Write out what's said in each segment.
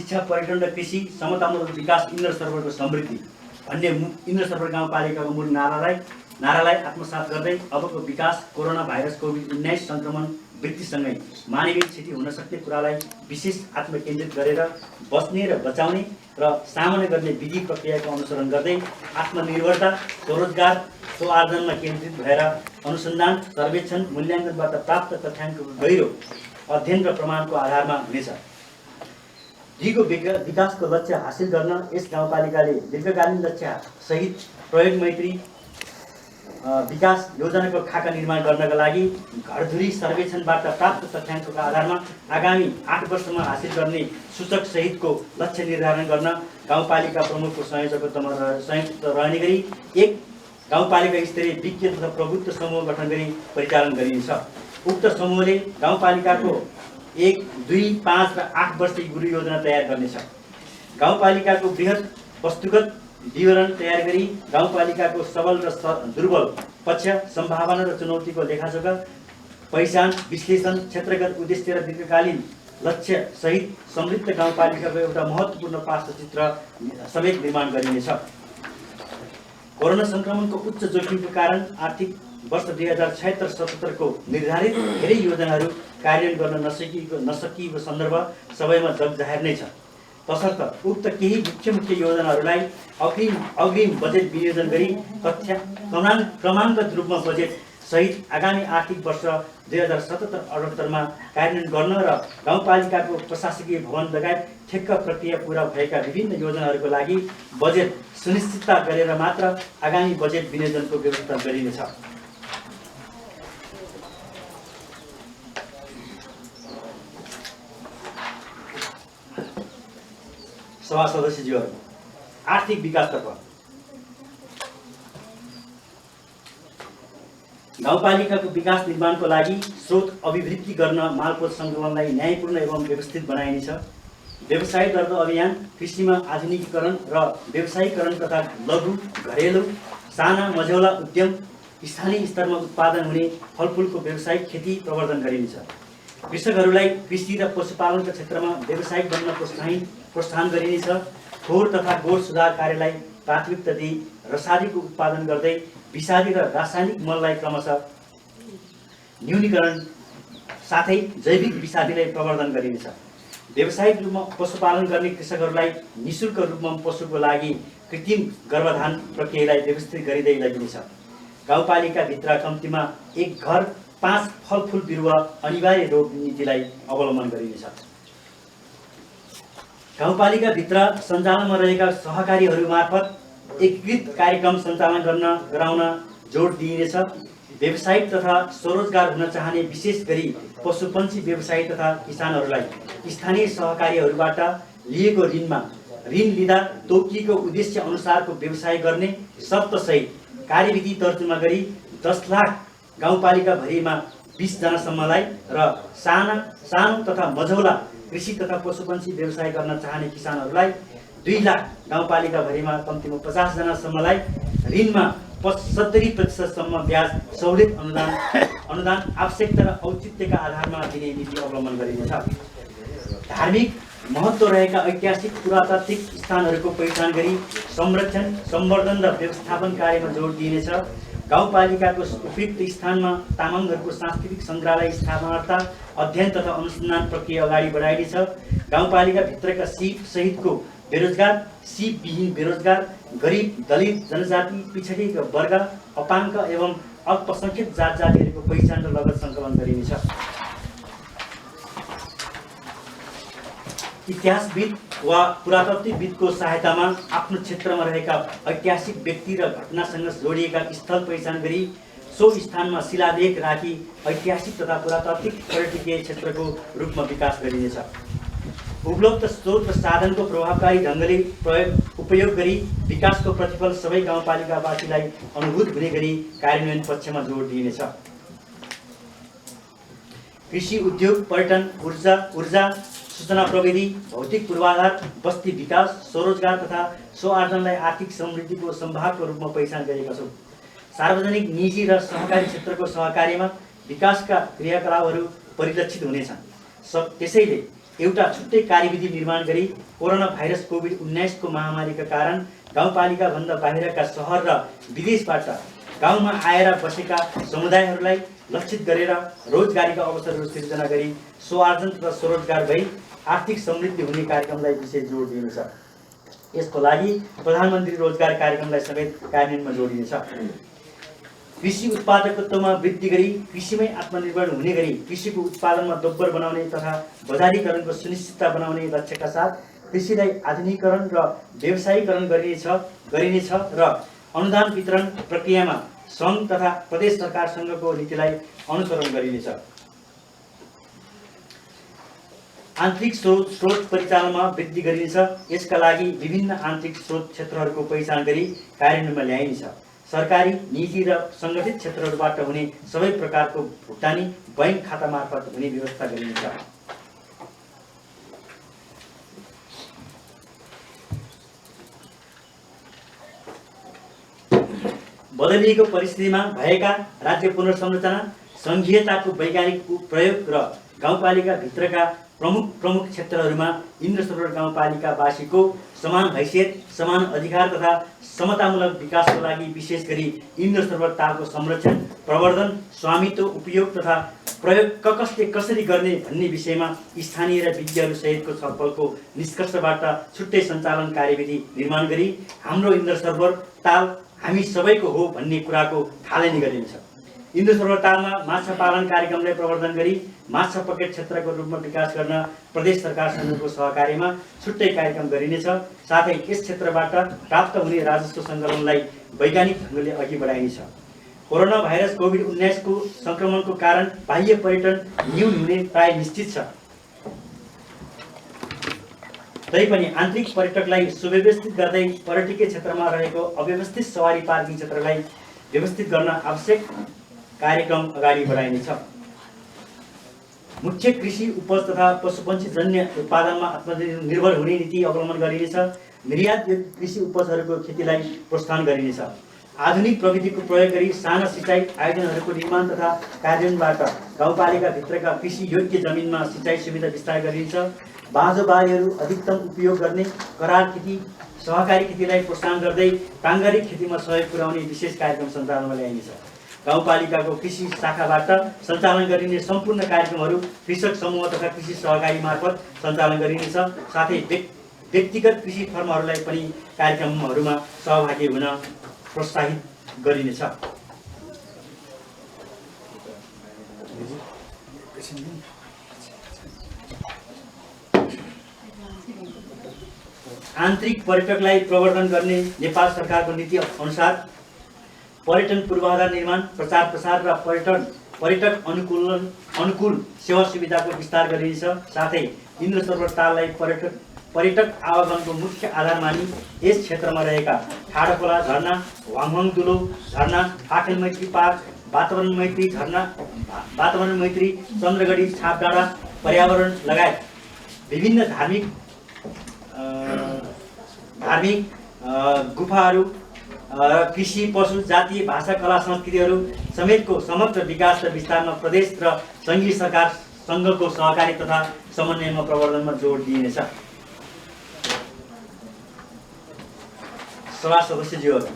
शिक्षा, पर्यटन र कृषि, समतामूलक विकास, इन्द्र सरोवरको समृद्धि भन्ने इन्द्र सरोवर गाउँपालिकाको मूल नारालाई आत्मसात गर्दै अबको विकास कोरोना भाइरस कोभिड-19 सङ्क्रमण वृद्धिसँगै मानवीय क्षति हुन सक्ने कुरालाई विशेष आत्मकेन्द्रित गरेर बच्ने र बचाउने र सामना गर्ने विधि प्रक्रियाको अनुसरण गर्दै आत्मनिर्भरता, स्वरोजगार, स्वआर्जनमा केन्द्रित भएर अनुसन्धान, सर्वेक्षण, मूल्याङ्कनबाट प्राप्त तथ्याङ्कको गहिरो अध्ययन र प्रमाणको आधारमा हुनेछ। दिगो विकासको लक्ष्य हासिल गर्न यस गाउँपालिकाले दीर्घकालीन लक्ष्य सहित प्रयोग मैत्री विकास योजनाको खाका निर्माण गर्नका लागि घरधुरी सर्वेक्षणबाट प्राप्त तथ्याङ्कका आधारमा आगामी 8 वर्षमा हासिल गर्ने सूचक सहितको लक्ष्य निर्धारण गर्न गाउँपालिका प्रमुखको संयुक्त रहने गरी एक गाउँपालिका स्तरीय विज्ञ तथा प्रभुत्व समूह गठन गरी परिचालन गरिनेछ। उक्त समूहले गाउँपालिकाको 1, 2, 5 र 8 वर्षीय गुरु योजना तयार गर्नेछ। गाउँपालिकाको बृहत वस्तुगत विवरण तयार गरी गाउँपालिकाको सबल र दुर्बल पक्ष, सम्भावना र चुनौतीको लेखाजोखा, पहिचान, विश्लेषण, क्षेत्रगत उद्देश्य र दीर्घकालीन लक्ष्य सहित समृद्ध गाउँपालिकाको एउटा महत्त्वपूर्ण पार्श्वचित्र समेत निर्माण गरिनेछ। कोरोना सङ्क्रमणको उच्च जोखिमको कारण आर्थिक वर्ष 2076-77 को निर्धारित धेरै योजनाहरू कार्यान्वयन गर्न नसकिएको सन्दर्भ सबैमा जगजाहेर नै छ। तसर्थ उक्त केही मुख्य योजनाहरूलाई अग्रिम बजेट विनियोजन गरी क्रमाङ्कगत रूपमा बजेट सहित आगामी आर्थिक वर्ष 2077-78 मा कार्यान्वयन गर्न र गाउँपालिकाको प्रशासकीय भवन लगायत ठेक्का प्रक्रिया पूरा भएका विभिन्न योजनाहरूको लागि बजेट सुनिश्चितता गरेर मात्र आगामी बजेट विनियोजनको व्यवस्था गरिनेछ। सभा सदस्यज्यूहरू, आर्थिक विकासतर्फ गाउँपालिकाको विकास निर्माणको लागि स्रोत अभिवृद्धि गर्न मालपोत सङ्कलनलाई न्यायपूर्ण एवं व्यवस्थित बनाइनेछ। व्यवसाय दर्ता अभियान, कृषिमा आधुनिकीकरण र व्यवसायीकरण तथा लघु, घरेलु, साना मझौला उद्यम, स्थानीय स्तरमा उत्पादन हुने फलफुलको व्यावसायिक खेती प्रवर्धन गरिनेछ। कृषकहरूलाई कृषि र पशुपालनका क्षेत्रमा व्यावसायिक बन्न प्रोत्साहन गरिनेछ। खोर तथा गोठ सुधार कार्यलाई प्राथमिकता दिई रसादीको उत्पादन गर्दै विषादी र रासायनिक मललाई क्रमशः न्यूनीकरण साथै जैविक विषादीलाई प्रवर्धन गरिनेछ। व्यावसायिक रूपमा पशुपालन गर्ने कृषकहरूलाई निःशुल्क रूपमा पशुको लागि कृत्रिम गर्भधान प्रक्रियालाई व्यवस्थित गरिँदै लगिनेछ। गाउँपालिकाभित्र कम्तीमा 1 घर 5 फलफुल बिरुवा अनिवार्य रोग नीतिलाई अवलम्बन गरिनेछ। गाउँपालिकाभित्र सञ्चालनमा रहेका सहकारीहरू मार्फत एकीकृत कार्यक्रम सञ्चालन गराउन जोड दिइनेछ। व्यावसायिक तथा स्वरोजगार हुन चाहने विशेष गरी पशुपन्छी व्यवसायी तथा किसानहरूलाई स्थानीय सहकारीहरूबाट लिएको ऋण लिँदा तोकिएको उद्देश्य अनुसारको व्यवसाय गर्ने शर्तसहित कार्यविधि तर्जुमा गरी 10 लाख गाउँपालिकाभरिमा 20 जनासम्मलाई र सानो तथा मझौला कृषि तथा पशुपन्छी व्यवसाय गर्न चाहने किसानहरूलाई 2 लाख गाउँपालिकाभरिमा कम्तीमा 50 जनासम्मलाई ऋणमा 70% ब्याज सहुलियत अनुदान आवश्यकता र औचित्यका आधारमा दिने नीति अवलम्बन गरिनेछ। धार्मिक महत्त्व रहेका ऐतिहासिक पुरातात्विक स्थानहरूको पहिचान गरी संरक्षण, सम्वर्धन र व्यवस्थापन कार्यमा जोड दिइनेछ। गाउँपालिकाको उपयुक्त स्थानमा तामाङहरूको सांस्कृतिक सङ्ग्रहालय स्थापनार्थ अध्ययन तथा अनुसन्धान प्रक्रिया अगाडि बढाइनेछ। गाउँपालिकाभित्रका सिप सहितको बेरोजगार, सिपविहीन बेरोजगार, गरिब, दलित, जनजाति, पिछडिएका वर्ग, अपाङ्ग एवं अल्पसङ्ख्यक जातिहरूको पहिचान र लगत सङ्कलन गरिनेछ। इतिहासविद वा पुरातत्त्वविदको सहायतामा आफ्नो क्षेत्रमा रहेका ऐतिहासिक व्यक्ति र घटनासँग जोडिएका स्थल पहिचान गरी सो स्थानमा शिलालेख राखी ऐतिहासिक तथा पुरातात्त्विक पर्यटकीय क्षेत्रको रूपमा विकास गरिनेछ। उपलब्ध स्रोत र साधनको प्रभावकारी ढङ्गले उपयोग गरी विकासको प्रतिफल सबै गाउँपालिकावासीलाई अनुभूत हुने गरी कार्यान्वयन पक्षमा जोड दिइनेछ। कृषि, उद्योग, पर्यटन, ऊर्जा, सूचना प्रविधि, भौतिक पूर्वाधार, बस्ती विकास, स्वरोजगार तथा स्वआर्जनलाई आर्थिक समृद्धिको सम्भागको रूपमा पहिचान गरेका छौँ। सार्वजनिक, निजी र सहकारी क्षेत्रको सहकार्यमा विकासका क्रियाकलापहरू परिलक्षित हुनेछन्। त्यसैले एउटा छुट्टै कार्यविधि निर्माण गरी कोरोना भाइरस कोभिड-19 को महामारीका कारण गाउँपालिकाभन्दा बाहिरका सहर र विदेशबाट गाउँमा आएर बसेका समुदायहरूलाई लक्षित गरेर रोजगारीका अवसरहरू सिर्जना गरी स्वार्जन तथा स्वरोजगार भई आर्थिक समृद्धि हुने कार्यक्रमलाई विशेष जोड दिनु छ। यसको लागि प्रधानमन्त्री रोजगार कार्यक्रमलाई समेत कार्यान्वयनमा जोडिनेछ। कृषि उत्पादकत्वमा वृद्धि गरी कृषिमै आत्मनिर्भर हुने गरी कृषिको उत्पादनमा दोब्बर बनाउने तथा बजारीकरणको सुनिश्चितता बनाउने लक्ष्यका साथ कृषिलाई आधुनिकीकरण र व्यवसायीकरण गरिनेछ र अनुदान वितरण प्रक्रियामा सङ्घ तथा प्रदेश सरकारसँगको नीतिलाई अनुसरण गरिनेछ। आन्तरिक स्रोत परिचालनमा वृद्धि गरिनेछ। यसका लागि विभिन्न आन्तरिक स्रोत क्षेत्रहरूको पहिचान गरी कार्यान्वयनमा ल्याइनेछ। सरकारी, निजी र सङ्गठित क्षेत्रहरूबाट हुने सबै प्रकारको भुक्तानी बैंक खाता मार्फत हुने व्यवस्था गरिनेछ। बदलिएको परिस्थितिमा भएका राज्य पुनर्संरचना, सङ्घीयताको वैज्ञानिक प्रयोग र गाउँपालिका भित्रका प्रमुख क्षेत्रहरूमा इन्द्र सरोवर गाउँपालिकावासीको समान हैसियत, समान अधिकार तथा समतामूलक विकासको लागि विशेष गरी इन्द्र सरोवर तालको संरक्षण, प्रवर्धन, स्वामित्व, उपयोग तथा प्रयोग कसले कसरी गर्ने भन्ने विषयमा स्थानीय र विज्ञहरू सहितको छलफलको निष्कर्षबाट छुट्टै सञ्चालन कार्यविधि निर्माण गरी हाम्रो इन्द्र सरोवर ताल हामी सबैको हो भन्ने कुराको थालनी गरिन्छ। इन्द्र सरोवर तालमा माछा पालन कार्यक्रमलाई प्रवर्धन गरी माछा पकेट क्षेत्रको रूपमा विकास गर्न प्रदेश सरकारसँगको सहकार्यमा छुट्टै कार्यक्रम गरिनेछ। साथै यस क्षेत्रबाट प्राप्त हुने राजस्व सङ्कलनलाई वैज्ञानिक ढङ्गले अघि बढाइनेछ। कोरोना भाइरस कोभिड-19 को सङ्क्रमणको कारण बाह्य पर्यटन न्यून हुने प्राय निश्चित छ। तैपनि आन्तरिक पर्यटकलाई सुव्यवस्थित गर्दै पर्यटकीय क्षेत्रमा रहेको अव्यवस्थित सवारी पार्किङ क्षेत्रलाई व्यवस्थित गर्न आवश्यक कार्यक्रम अगाडि बढाइनेछ। मुख्य कृषि उपज तथा पशुपन्छी जन्य उत्पादनमा आत्मनिर्भर हुने नीति अवलम्बन गरिनेछ। निर्यात कृषि उपजहरूको खेतीलाई प्रोत्साहन गरिनेछ। आधुनिक प्रविधिको प्रयोग गरी साना सिँचाइ आयोजनाहरूको निर्माण तथा कार्यान्वयनबाट गाउँपालिका भित्रका कृषि योग्य जमिनमा सिँचाइ सुविधा विस्तार गरिनेछ। बाँझो बारीहरू अधिकतम उपयोग गर्ने, करार खेती, सहकारी खेतीलाई प्रोत्साहन गर्दै प्राङ्गारिक खेतीमा सहयोग पुर्याउने विशेष कार्यक्रम सञ्चालनमा ल्याइनेछ। गाउँपालिकाको कृषि शाखाबाट सञ्चालन गरिने सम्पूर्ण कार्यक्रमहरू कृषक समूह तथा कृषि सहकारी मार्फत सञ्चालन गरिनेछ। साथै व्यक्तिगत कृषि फर्महरूलाई पनि कार्यक्रमहरूमा सहभागी हुन प्रोत्साहित गरिनेछ। आन्तरिक पर्यटकलाई प्रवर्धन गर्ने नेपाल सरकारको नीति अनुसार पर्यटन पूर्वाधार निर्माण, प्रचार प्रसार र पर्यटक अनुकूल सेवा सुविधाको विस्तार गरिनेछ। साथै इन्द्र सरोवर ताललाई पर्यटक आवागमनको मुख्य आधार मानी यस क्षेत्रमा रहेका ठाडोखोला झरना, वाङवाङ झरना, फाकेल मैत्री पार्क, वातावरण मैत्री, चन्द्रगढी छाप डाँडा, पर्यावरण लगायत विभिन्न धार्मिक गुफाहरू, कृषि, पशु, जातीय, भाषा, कला, संस्कृतिहरू समेतको समग्र विकास र विस्तारमा प्रदेश र सङ्घीय सरकार सँगको सहकारी तथा समन्वयमा प्रवर्धनमा जोड दिइनेछ। सभा सदस्यज्यूहरू,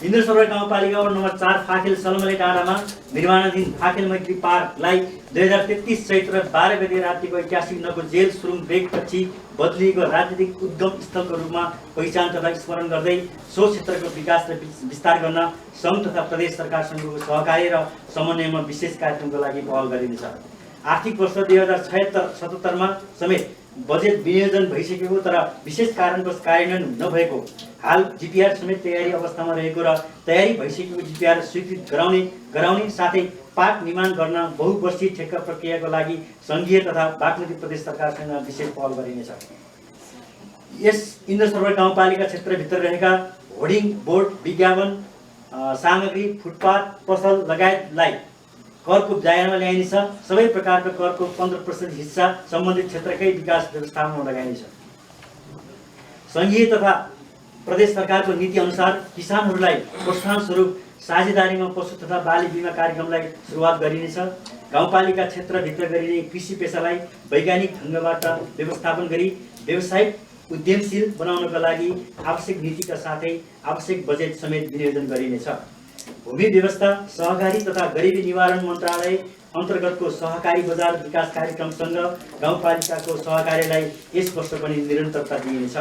इन्द्र सरोवर गाउँपालिका वडा नम्बर 4 फाकेल सलमले डाँडामा निर्माणाधीन फाकेल मैत्री पार्कलाई 2033 चैत्र 12 गते रातिको ऐतिहासिक नको जेल सुरुङ ब्रेकपछि बदलिएको राजनीतिक उद्गम स्थलको रूपमा पहिचान तथा स्मरण गर्दै सो क्षेत्रको विकास र विस्तार गर्न सङ्घ तथा प्रदेश सरकारसँगको सहकार्य र समन्वयमा विशेष कार्यक्रमको लागि पहल गरिनेछ। आर्थिक वर्ष 2076-77 मा समेत बजेट विनियोजन भइसकेको तर विशेष कारणवश कार्यान्वयन नभएको, हाल जिपिआर समेत तयारी अवस्थामा रहेको र तयारी भइसकेको जिपिआर स्वीकृत गराउने साथै पार्क निर्माण गर्न बहुवर्षीय ठेक्का प्रक्रियाको लागि सङ्घीय तथा बागमती प्रदेश सरकारसँग विशेष पहल गरिनेछ। यस इन्द्र सरोवर गाउँपालिका क्षेत्रभित्र रहेका होर्डिङ बोर्ड, विज्ञापन सामग्री, फुटपाथ, पसल लगायतलाई करको दायरामा ल्याइनेछ। सबै प्रकारका करको 15% हिस्सा सम्बन्धित क्षेत्रकै विकास व्यवस्थापनमा लगाइनेछ। सङ्घीय तथा प्रदेश सरकारको नीति अनुसार किसानहरूलाई प्रोत्साहन स्वरूप साझेदारीमा पशु तथा बाली बिमा कार्यक्रमलाई सुरुवात गरिनेछ। गाउँपालिका क्षेत्रभित्र गरिने कृषि पेसालाई वैज्ञानिक ढङ्गबाट व्यवस्थापन गरी व्यावसायिक उद्यमशील बनाउनका लागि आवश्यक नीतिका साथै आवश्यक बजेट समेत विनियोजन गरिनेछ। भूमि व्यवस्था, सहकारी तथा गरिबी निवारण मन्त्रालय अन्तर्गतको सहकारी बजार विकास कार्यक्रमसँग गाउँपालिकाको सहकार्यलाई यस वर्ष पनि निरन्तरता दिइनेछ।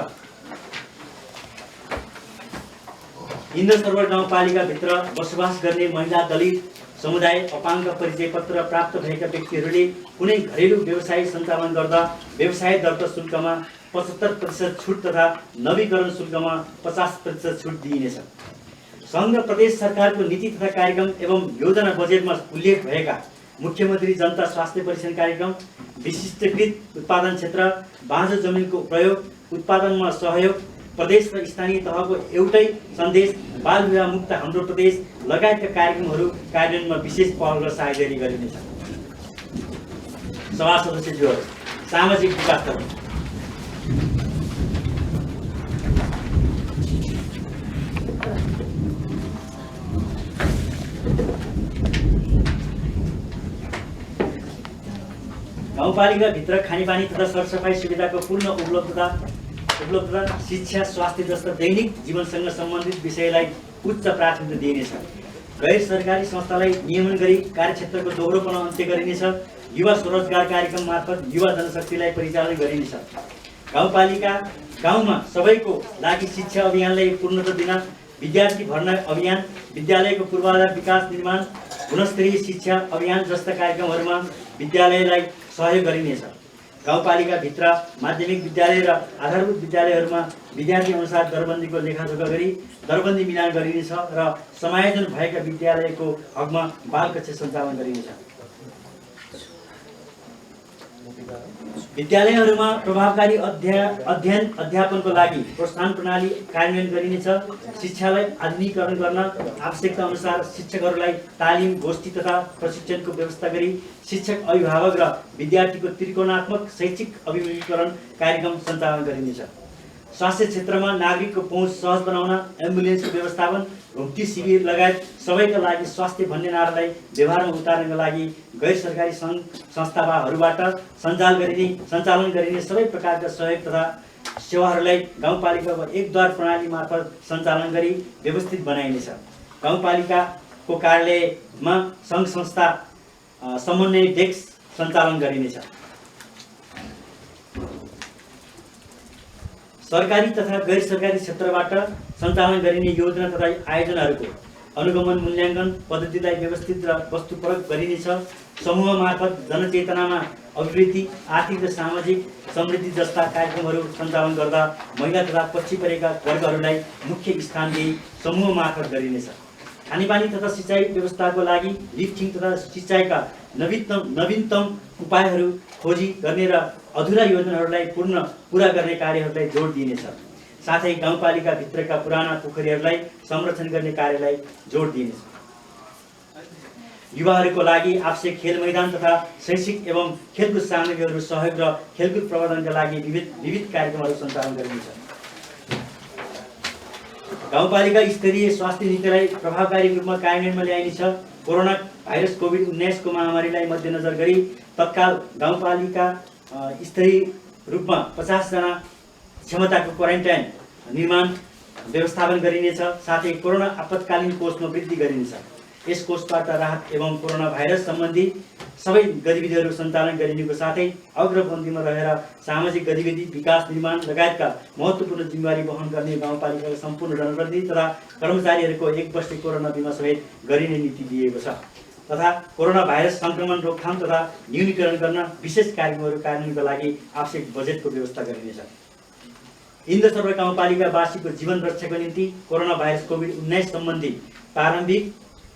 इन्द्र सरोवर गाउँपालिकाभित्र बसोबास गर्ने महिला, दलित समुदाय, अपाङ्ग परिचय पत्र प्राप्त भएका व्यक्तिहरूले कुनै घरेलु व्यवसाय सञ्चालन गर्दा व्यवसाय दर्ता शुल्कमा 75% छुट तथा नवीकरण शुल्कमा 50% छुट दिइनेछ। सङ्घ र प्रदेश सरकारको नीति तथा कार्यक्रम एवं योजना बजेटमा उल्लेख भएका मुख्यमन्त्री जनता स्वास्थ्य परीक्षण कार्यक्रम, विशिष्टकृत उत्पादन क्षेत्र, बाँझो जमिनको प्रयोग, उत्पादनमा सहयोग, प्रदेश र स्थानीय तहको एउटै सन्देश, बाल विवाह मुक्त हाम्रो प्रदेश लगायतका कार्यक्रमहरू कार्यान्वयनमा विशेष पहल र सहायता गरिनेछ। सभा सदस्यज्यूहरू, सामाजिक विकासतर्फ गाउँपालिकाभित्र खानेपानी तथा सरसफाइ सुविधाको पूर्ण उपलब्धता, शिक्षा, स्वास्थ्य जस्ता दैनिक जीवनसँग सम्बन्धित विषयलाई उच्च प्राथमिकता दिइनेछ। गैर सरकारी संस्थालाई नियमन गरी कार्यक्षेत्रको दोहोरोपना अन्त्य गरिनेछ। युवा स्वरोजगार कार्यक्रम मार्फत युवा जनशक्तिलाई परिचालन गरिनेछ। गाउँमा सबैको लागि शिक्षा अभियानलाई पूर्णता दिन विद्यार्थी भर्ना अभियान, विद्यालयको पूर्वाधार विकास निर्माण, गुणस्तरीय शिक्षा अभियान जस्ता कार्यक्रमहरूमा विद्यालयलाई सहयोग गरिनेछ। गाउँपालिकाभित्र माध्यमिक विद्यालय र आधारभूत विद्यालयहरूमा विद्यार्थी अनुसार दरबन्दीको लेखाजोखा गरी दरबन्दी मिलान गरिनेछ र समायोजन भएका विद्यालयको हकमा बाल कक्ष सञ्चालन गरिनेछ। विद्यालयहरूमा प्रभावकारी अध्ययन अध्यापनको लागि प्रोत्साहन प्रणाली कार्यान्वयन गरिनेछ। शिक्षालाई आधुनिकीकरण गर्न आवश्यकता अनुसार शिक्षकहरूलाई तालिम, गोष्ठी तथा प्रशिक्षणको व्यवस्था गरी शिक्षक, अभिभावक र विद्यार्थीको त्रिकोणात्मक शैक्षिक अभिमुखीकरण कार्यक्रम सञ्चालन गरिनेछ। स्वास्थ्य क्षेत्रमा नागरिकको पहुँच सहज बनाउन एम्बुलेन्सको व्यवस्थापन, घुम्ती शिविर लगायत सबैका लागि स्वास्थ्य भन्ने नारालाई व्यवहारमा उतार्नका लागि गैर सरकारी सङ्घ संस्थाहरूबाट सञ्चालन गरिने सबै प्रकारका सहयोग तथा सेवाहरूलाई गाउँपालिकाको एकद्वार प्रणाली मार्फत सञ्चालन गरी व्यवस्थित बनाइनेछ। गाउँपालिकाको कार्यालयमा सङ्घ संस्था समन्वय डेस्क सञ्चालन गरिनेछ। सरकारी तथा गैर सरकारी क्षेत्रबाट सञ्चालन गरिने योजना तथा आयोजनाहरूको अनुगमन, मूल्याङ्कन पद्धतिलाई व्यवस्थित र वस्तुपरक गरिनेछ। समूह मार्फत जनचेतनामा अभिवृद्धि, आर्थिक र सामाजिक समृद्धि जस्ता कार्यक्रमहरू सञ्चालन गर्दा महिला तथा पछि परेका वर्गहरूलाई मुख्य स्थान दिई समूह मार्फत गरिनेछ। खानेपानी तथा सिँचाइ व्यवस्थाको लागि लिफ्टिङ तथा सिँचाइका नवीनतम उपायहरू खोजी गर्ने र अधुरा योजनाहरूलाई पुरा गर्ने कार्यहरूलाई जोड दिइनेछ। साथै गाउँपालिकाभित्रका पुराना पोखरीहरूलाई संरक्षण गर्ने कार्यलाई जोड दिइनेछ। युवाहरूको लागि आवश्यक खेल मैदान तथा शैक्षिक एवं खेलकुद सामग्रीहरू सहयोग र खेलकुद प्रबन्धनका लागि विविध कार्यक्रमहरू सञ्चालन गरिनेछ। गाउँपालिका स्तरीय स्वास्थ्य नीतिलाई प्रभावकारी रूपमा कार्यान्वयनमा ल्याइनेछ। कोरोना भाइरस कोभिड-19 को महामारीलाई मध्यनजर गरी तत्काल गाउँपालिका स्तरीय रूपमा 50 जना क्षमताको क्वारेन्टाइन निर्माण व्यवस्थापन गरिनेछ। साथै कोरोना आपतकालीन कोषमा वृद्धि गरिनेछ। यस कोषबाट राहत एवं कोरोना भाइरस सम्बन्धी सबै गतिविधिहरू सञ्चालन गरिनुको साथै अग्रपन्थीमा रहेर सामाजिक गतिविधि, विकास, निर्माण लगायतका महत्त्वपूर्ण जिम्मेवारी वहन गर्ने गाउँपालिकाका सम्पूर्ण जनप्रतिनिधि तथा कर्मचारीहरूको एक वर्ष कोरोना बिमा समेत गरिने नीति दिएको छ तथा कोरोना भाइरस सङ्क्रमण रोकथाम तथा न्यूनीकरण गर्न विशेष कार्यक्रमहरू कार्यान्वयनका लागि आवश्यक बजेटको व्यवस्था गरिनेछ। इन्द्र सरोवर गाउँपालिकावासीको जीवन रक्षाको निम्ति कोरोना भाइरस कोभिड-19 सम्बन्धी प्रारम्भिक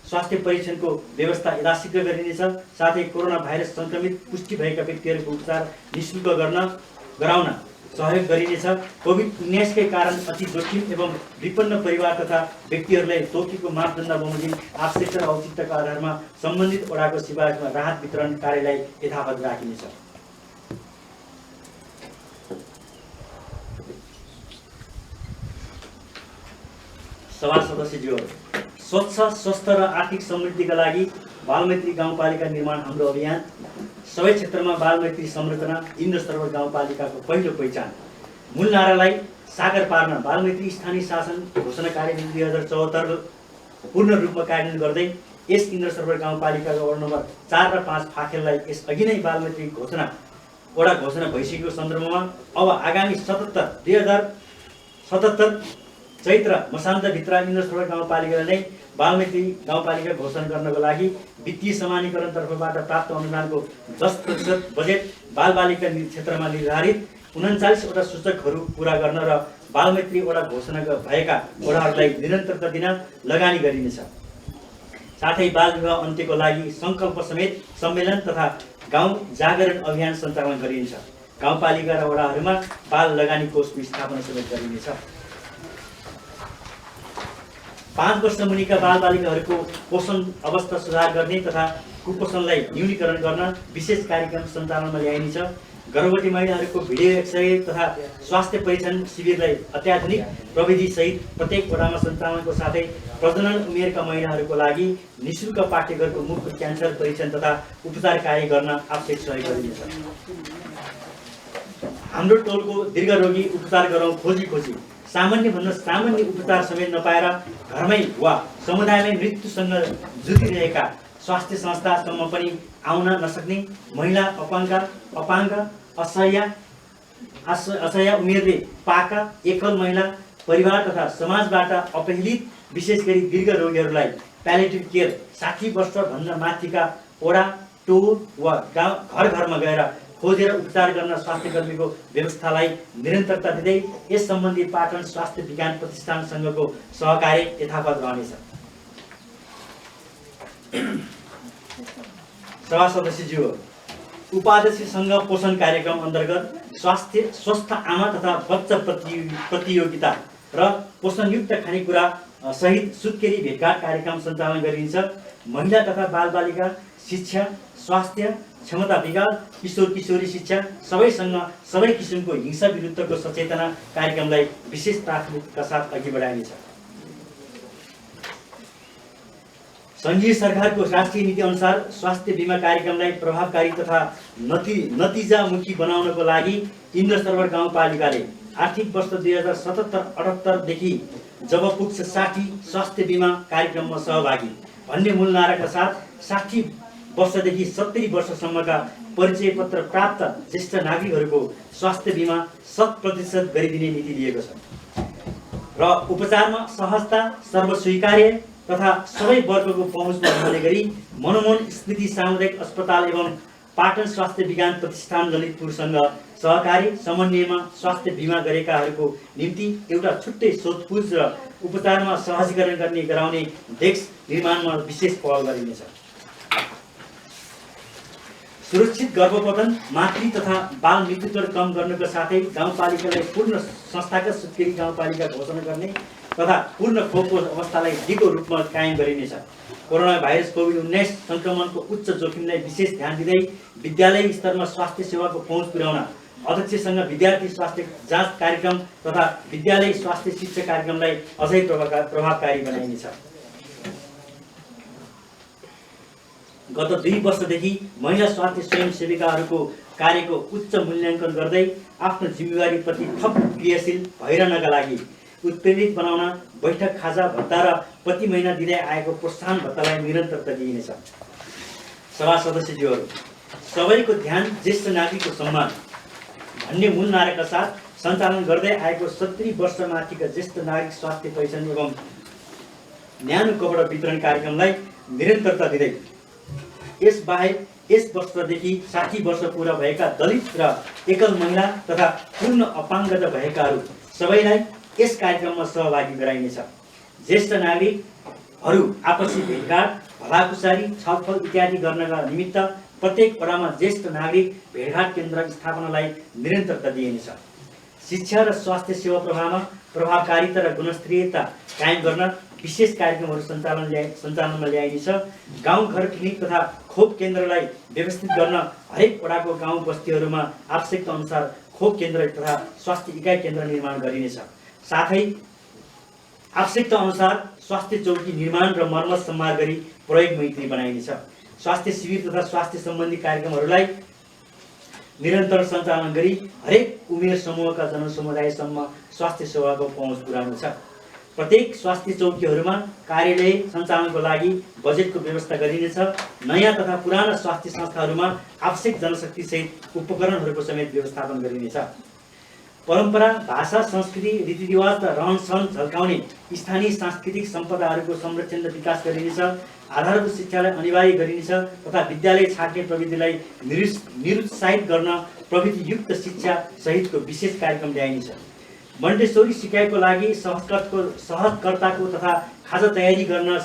स्वास्थ्य परीक्षणको व्यवस्था यथाशीघ्र गरिनेछ। साथै कोरोना भाइरस सङ्क्रमित पुष्टि भएका व्यक्तिहरूको उपचार निःशुल्क गराउन सहयोग गरिनेछ। कोभिड-19 कै कारण अति जोखिम एवं विपन्न परिवार तथा व्यक्तिहरूलाई तोकेको मापदण्ड बमोजिम आवश्यकता र औचित्यका आधारमा सम्बन्धित वडाको सिफारिसमा राहत वितरण कार्यलाई यथावत राखिनेछ। सभा सदस्यज्यूहरू, स्वच्छ, स्वस्थ र आर्थिक समृद्धिका लागि बालमैत्री गाउँपालिका निर्माण हाम्रो अभियान, सबै क्षेत्रमा बालमैत्री संरचना, इन्द्र सरोवर गाउँपालिकाको पहिलो पहिचान। मूल नारालाई साकार पार्न बालमैत्री स्थानीय शासन घोषणा कार्यविधि 2074 पूर्ण रूपमा कार्यान्वयन गर्दै यस इन्द्र सरोवर गाउँपालिकाको वडा नम्बर 4 र 5 फाखेललाई यसअघि नै बालमैत्री वडा घोषणा भइसकेको सन्दर्भमा अब आगामी 2077 चैत्र मसान्तभित्र इन्द्र सरोवर गाउँपालिकालाई नै बालमैत्री गाउँपालिका घोषणा गर्नको लागि वित्तीय समानीकरण तर्फबाट प्राप्त अनुदानको 10% बजेट बालबालिका क्षेत्रमा निर्धारित 39वटा सूचकहरू पूरा गर्न र बालमैत्री वडा घोषणा भएका वडाहरूलाई निरन्तरता दिन लगानी गरिनेछ। साथै बाल विवाह अन्त्यको लागि सङ्कल्प समेत सम्मेलन तथा गाउँ जागरण अभियान सञ्चालन गरिन्छ। गाउँपालिका र वडाहरूमा बाल लगानी कोषको स्थापना समेत गरिनेछ। 5 वर्ष मुनिका बालबालिकाहरूको पोषण अवस्था सुधार गर्ने तथा कुपोषणलाई न्यूनीकरण गर्न विशेष कार्यक्रम सञ्चालनमा ल्याइनेछ। गर्भवती महिलाहरूको भिडियो एक्सरे तथा स्वास्थ्य परीक्षण शिविरलाई अत्याधुनिक प्रविधिसहित प्रत्येक वडामा सञ्चालनको साथै प्रजनन उमेरका महिलाहरूको लागि निःशुल्क पाठ्यघरको मुख क्यान्सर परीक्षण तथा उपचार कार्य गर्न आवश्यक सहयोग गरिनेछ। हाम्रो टोलको दीर्घरोगी उपचार गरौँ खोजी सामान्यभन्दा सामान्य उपचार समेत नपाएर घरमै वा समुदायमै मृत्युसँग जुधिरहेका स्वास्थ्य संस्थासम्म पनि आउन नसक्ने महिला, अपाङ्ग, असहाय उमेरले पाका, एकल महिला, परिवार तथा समाजबाट अपहेलित विशेष गरी दीर्घ रोगीहरूलाई प्यालिएटिभ केयर 60 वर्षभन्दा माथिका वडा, टोल वा गाउँ घरमा गएर खोजेर उपचार गर्न स्वास्थ्य कर्मीको व्यवस्थालाई निरन्तरता दिँदै यस सम्बन्धी पाटन स्वास्थ्य विज्ञान प्रतिष्ठानसँगको सहकार्य यथावत रहनेछ। सभा सदस्यज्यू, उपाध्यक्षसँग पोषण कार्यक्रम अन्तर्गत स्वस्थ आमा तथा बच्चा प्रतियोगिता र पोषणयुक्त खानेकुरा सहित सुत्केरी भेटघाट कार्यक्रम सञ्चालन गरिन्छ। महिला तथा बालबालिका शिक्षा, स्वास्थ्य, क्षमता विकास, किशोर किशोरी शिक्षा सबैसँग सबै किसिमको हिंसा विरुद्धको सचेतना कार्यक्रमलाई विशेष प्राथमिकताका साथ अघि बढाइनेछ। सङ्घीय सरकारको राष्ट्रिय नीति अनुसार स्वास्थ्य बिमा कार्यक्रमलाई प्रभावकारी तथा नतिजामुखी बनाउनको लागि इन्द्र सरोवर गाउँपालिकाले आर्थिक वर्ष 2077-78 देखि जब पुग्छ 60 स्वास्थ्य बिमा कार्यक्रममा सहभागी भन्ने मूल नाराका साथ 60 वर्षदेखि 70 वर्षसम्मका परिचय पत्र प्राप्त ज्येष्ठ नागरिकहरूको स्वास्थ्य बिमा 100% गरिदिने नीति लिएको छ र उपचारमा सहजता, सर्वस्वीकार्य तथा सबै वर्गको पहुँचमा रहने गरी मनमोहन स्मृति सामुदायिक अस्पताल एवं पाटन स्वास्थ्य विज्ञान प्रतिष्ठान ललितपुरसँग सहकारी समन्वयमा स्वास्थ्य बिमा गरेकाहरूको निम्ति एउटा छुट्टै सोधपुछ र उपचारमा सहजीकरण गराउने डेस्क निर्माणमा विशेष पहल गरिनेछ। सुरक्षित गर्भपतन, मातृ तथा बाल मृत्युदर कम गर्नुका साथै गाउँपालिकालाई पूर्ण संस्थागत सुत्केरी गाउँपालिका घोषणा गर्ने तथा पूर्ण खोपको अवस्थालाई दिगो रूपमा कायम गरिनेछ। कोरोना भाइरस कोभिड-19 संक्रमणको उच्च जोखिमलाई विशेष ध्यान दिँदै विद्यालय स्तरमा स्वास्थ्य सेवाको पहुँच पुर्याउन अध्यक्षसँग विद्यार्थी स्वास्थ्य जाँच कार्यक्रम तथा विद्यालय स्वास्थ्य शिक्षा कार्यक्रमलाई अझै प्रभावकारी बनाइनेछ। गत 2 वर्षदेखि महिला स्वास्थ्य स्वयंसेविकाहरूको कार्यको उच्च मूल्याङ्कन गर्दै आफ्नो जिम्मेवारीप्रति थप क्रियाशील भइरहनका लागि उत्प्रेरित बनाउन बैठक खाजा भत्ता र प्रति महिना दिँदै आएको प्रोत्साहन भत्तालाई निरन्तरता दिइनेछ। सभा सदस्यज्यूहरू, सबैको ध्यान ज्येष्ठ नागरिकको सम्मान भन्ने मूल नाराका साथ सञ्चालन गर्दै आएको 70 वर्षमाथिका ज्येष्ठ नागरिक स्वास्थ्य परीक्षण एवं न्यानो कपडा वितरण कार्यक्रमलाई निरन्तरता दिँदै यसबाहेक यस वर्षदेखि 60 वर्ष पुरा भएका दलित र एकल महिला तथा पूर्ण अपाङ्गता भएकाहरू सबैलाई यस कार्यक्रममा सहभागी गराइनेछ। ज्येष्ठ नागरिकहरू आपसी भेटघाट, भलाकुसारी, छलफल इत्यादि गर्नका निमित्त प्रत्येक वडामा ज्येष्ठ नागरिक भेटघाट केन्द्र स्थापनालाई निरन्तरता दिइनेछ। शिक्षा र स्वास्थ्य सेवा प्रवाहमा प्रभावकारिता र गुणस्तरीयता कायम गर्न विशेष कार्यक्रमहरू सञ्चालनमा ल्याइनेछ। गाउँ घर क्लिनिक तथा खोप केन्द्रलाई व्यवस्थित गर्न हरेक वडाको गाउँ बस्तीहरूमा आवश्यकता अनुसार खोप केन्द्र तथा स्वास्थ्य इकाइ केन्द्र निर्माण गरिनेछ। साथै आवश्यकता अनुसार स्वास्थ्य चौकी निर्माण र मर्मत सम्मार गरी प्रयोग मैत्री बनाइनेछ। स्वास्थ्य शिविर तथा स्वास्थ्य सम्बन्धी कार्यक्रमहरूलाई निरन्तर सञ्चालन गरी हरेक उमेर समूहका जनसमुदायसम्म स्वास्थ्य सेवाको पहुँच पुर्याउनु छ। प्रत्येक स्वास्थ्य चौकीहरूमा कार्यालय सञ्चालनको लागि बजेटको व्यवस्था गरिनेछ। नयाँ तथा पुराना स्वास्थ्य संस्थाहरूमा आवश्यक जनशक्तिसहित उपकरणहरूको समेत व्यवस्थापन गरिनेछ। परम्परा, भाषा, संस्कृति, रीतिरिवाज र रहनसहन झल्काउने स्थानीय सांस्कृतिक सम्पदाहरूको संरक्षण र विकास गरिनेछ। आधारभूत शिक्षालाई अनिवार्य गरिनेछ तथा विद्यालय छाड्ने प्रविधिलाई निरुत्साहित गर्न प्रविधियुक्त शिक्षा सहितको विशेष कार्यक्रम ल्याइनेछ। मन्टेसोरी सिकाइको लागि सहजकर्ताको तथा खाजा तयारी गर्न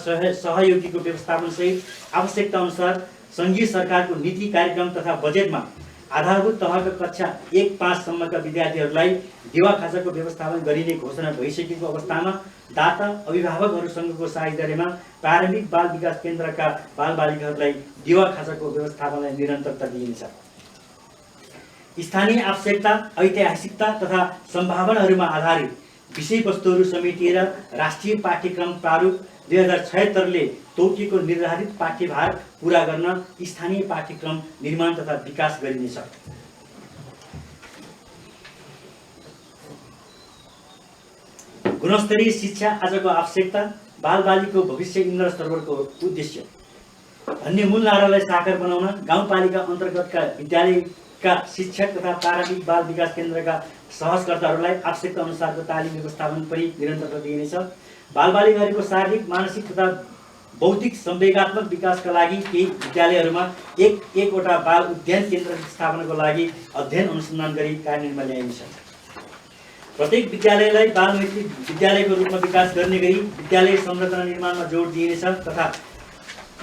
सहयोगीको व्यवस्थापन सहित आवश्यकता अनुसार सङ्घीय सरकारको नीति कार्यक्रम तथा बजेटमा आधारभूत तहका कक्षा 1-5 सम्मका विद्यार्थीहरूलाई देवा खाजाको व्यवस्थापन गरिने घोषणा भइसकेको अवस्थामा दाता अभिभावकहरूसँगको साझेदारीमा प्रारम्भिक बाल विकास केन्द्रका बालबालिकाहरूलाई देवा खाजाको व्यवस्थापनलाई निरन्तरता दिइनेछ। स्थानीय आवश्यकता, ऐतिहासिकता तथा सम्भावनाहरूमा आधारित विषयवस्तुहरू समेटिएर राष्ट्रिय पाठ्यक्रम प्रारूप 2076ले तोकिएको निर्धारित पाठ्यभार पूरा गर्न स्थानीय पाठ्यक्रम निर्माण तथा विकास गरिनेछ। गुणस्तरीय शिक्षा आजको आवश्यकता, बालबालिकाको भविष्य इन्द्र सरोवरको उद्देश्य भन्ने मूल नारालाई साकार बनाउन गाउँपालिका अन्तर्गतका विद्यालयका शिक्षक तथा प्रारम्भिक बाल विकास केन्द्रका सहजकर्ताहरूलाई आवश्यकता अनुसारको तालिम व्यवस्थापन पनि निरन्तरता दिइनेछ। बालबालिकाहरूको शारीरिक, मानसिक तथा बौद्धिक संवेगात्मक विकासका लागि केही विद्यालयहरूमा एकवटा बाल उद्यान केन्द्र स्थापनाको लागि अध्ययन अनुसन्धान गरी कार्यान्वयनमा ल्याइनेछ। प्रत्येक विद्यालयलाई बालमैत्री विद्यालयको रूपमा विकास गर्ने गरी विद्यालय संरचना निर्माणमा जोड दिइनेछ तथा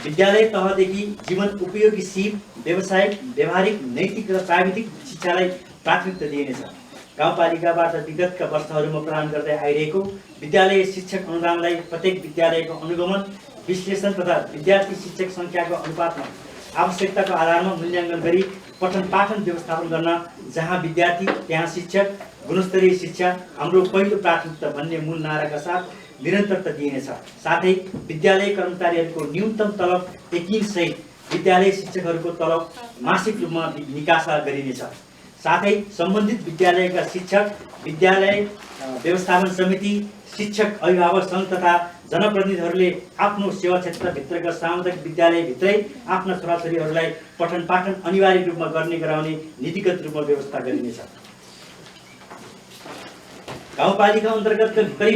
विद्यालय तहदेखि जीवन उपयोगी सिप, व्यावसायिक, व्यावहारिक, नैतिक र प्राविधिक शिक्षालाई प्राथमिकता दिइनेछ। गाउँपालिकाबाट विगतका वर्षहरूमा प्रदान गर्दै आइरहेको विद्यालय शिक्षक अनुदानलाई प्रत्येक विद्यालयको अनुगमन, विश्लेषण तथा विद्यार्थी शिक्षक सङ्ख्याको अनुपातमा आवश्यकताको आधारमा मूल्याङ्कन गरी पठन पाठन व्यवस्थापन गर्न, जहाँ विद्यार्थी त्यहाँ शिक्षक, गुणस्तरीय शिक्षा हाम्रो पहिलो प्राथमिकता भन्ने मूल नाराका साथ निरन्तरता दिइनेछ। साथै विद्यालय कर्मचारीहरूको न्यूनतम तलब एकिनसहित विद्यालय शिक्षकहरूको तलब मासिक रूपमा निकासा गरिनेछ। साथै सम्बन्धित विद्यालयका शिक्षक, विद्यालय व्यवस्थापन समिति, शिक्षक अभिभावक सङ्घ तथा जनप्रतिनिधिहरूले आफ्नो सेवा क्षेत्रभित्रका सामुदायिक विद्यालयभित्रै आफ्ना छोराछोरीहरूलाई पठन पाठन अनिवार्य रूपमा गर्ने गराउने नीतिगत रूपमा व्यवस्था गरिनेछ। गाउँपालिका अन्तर्गतका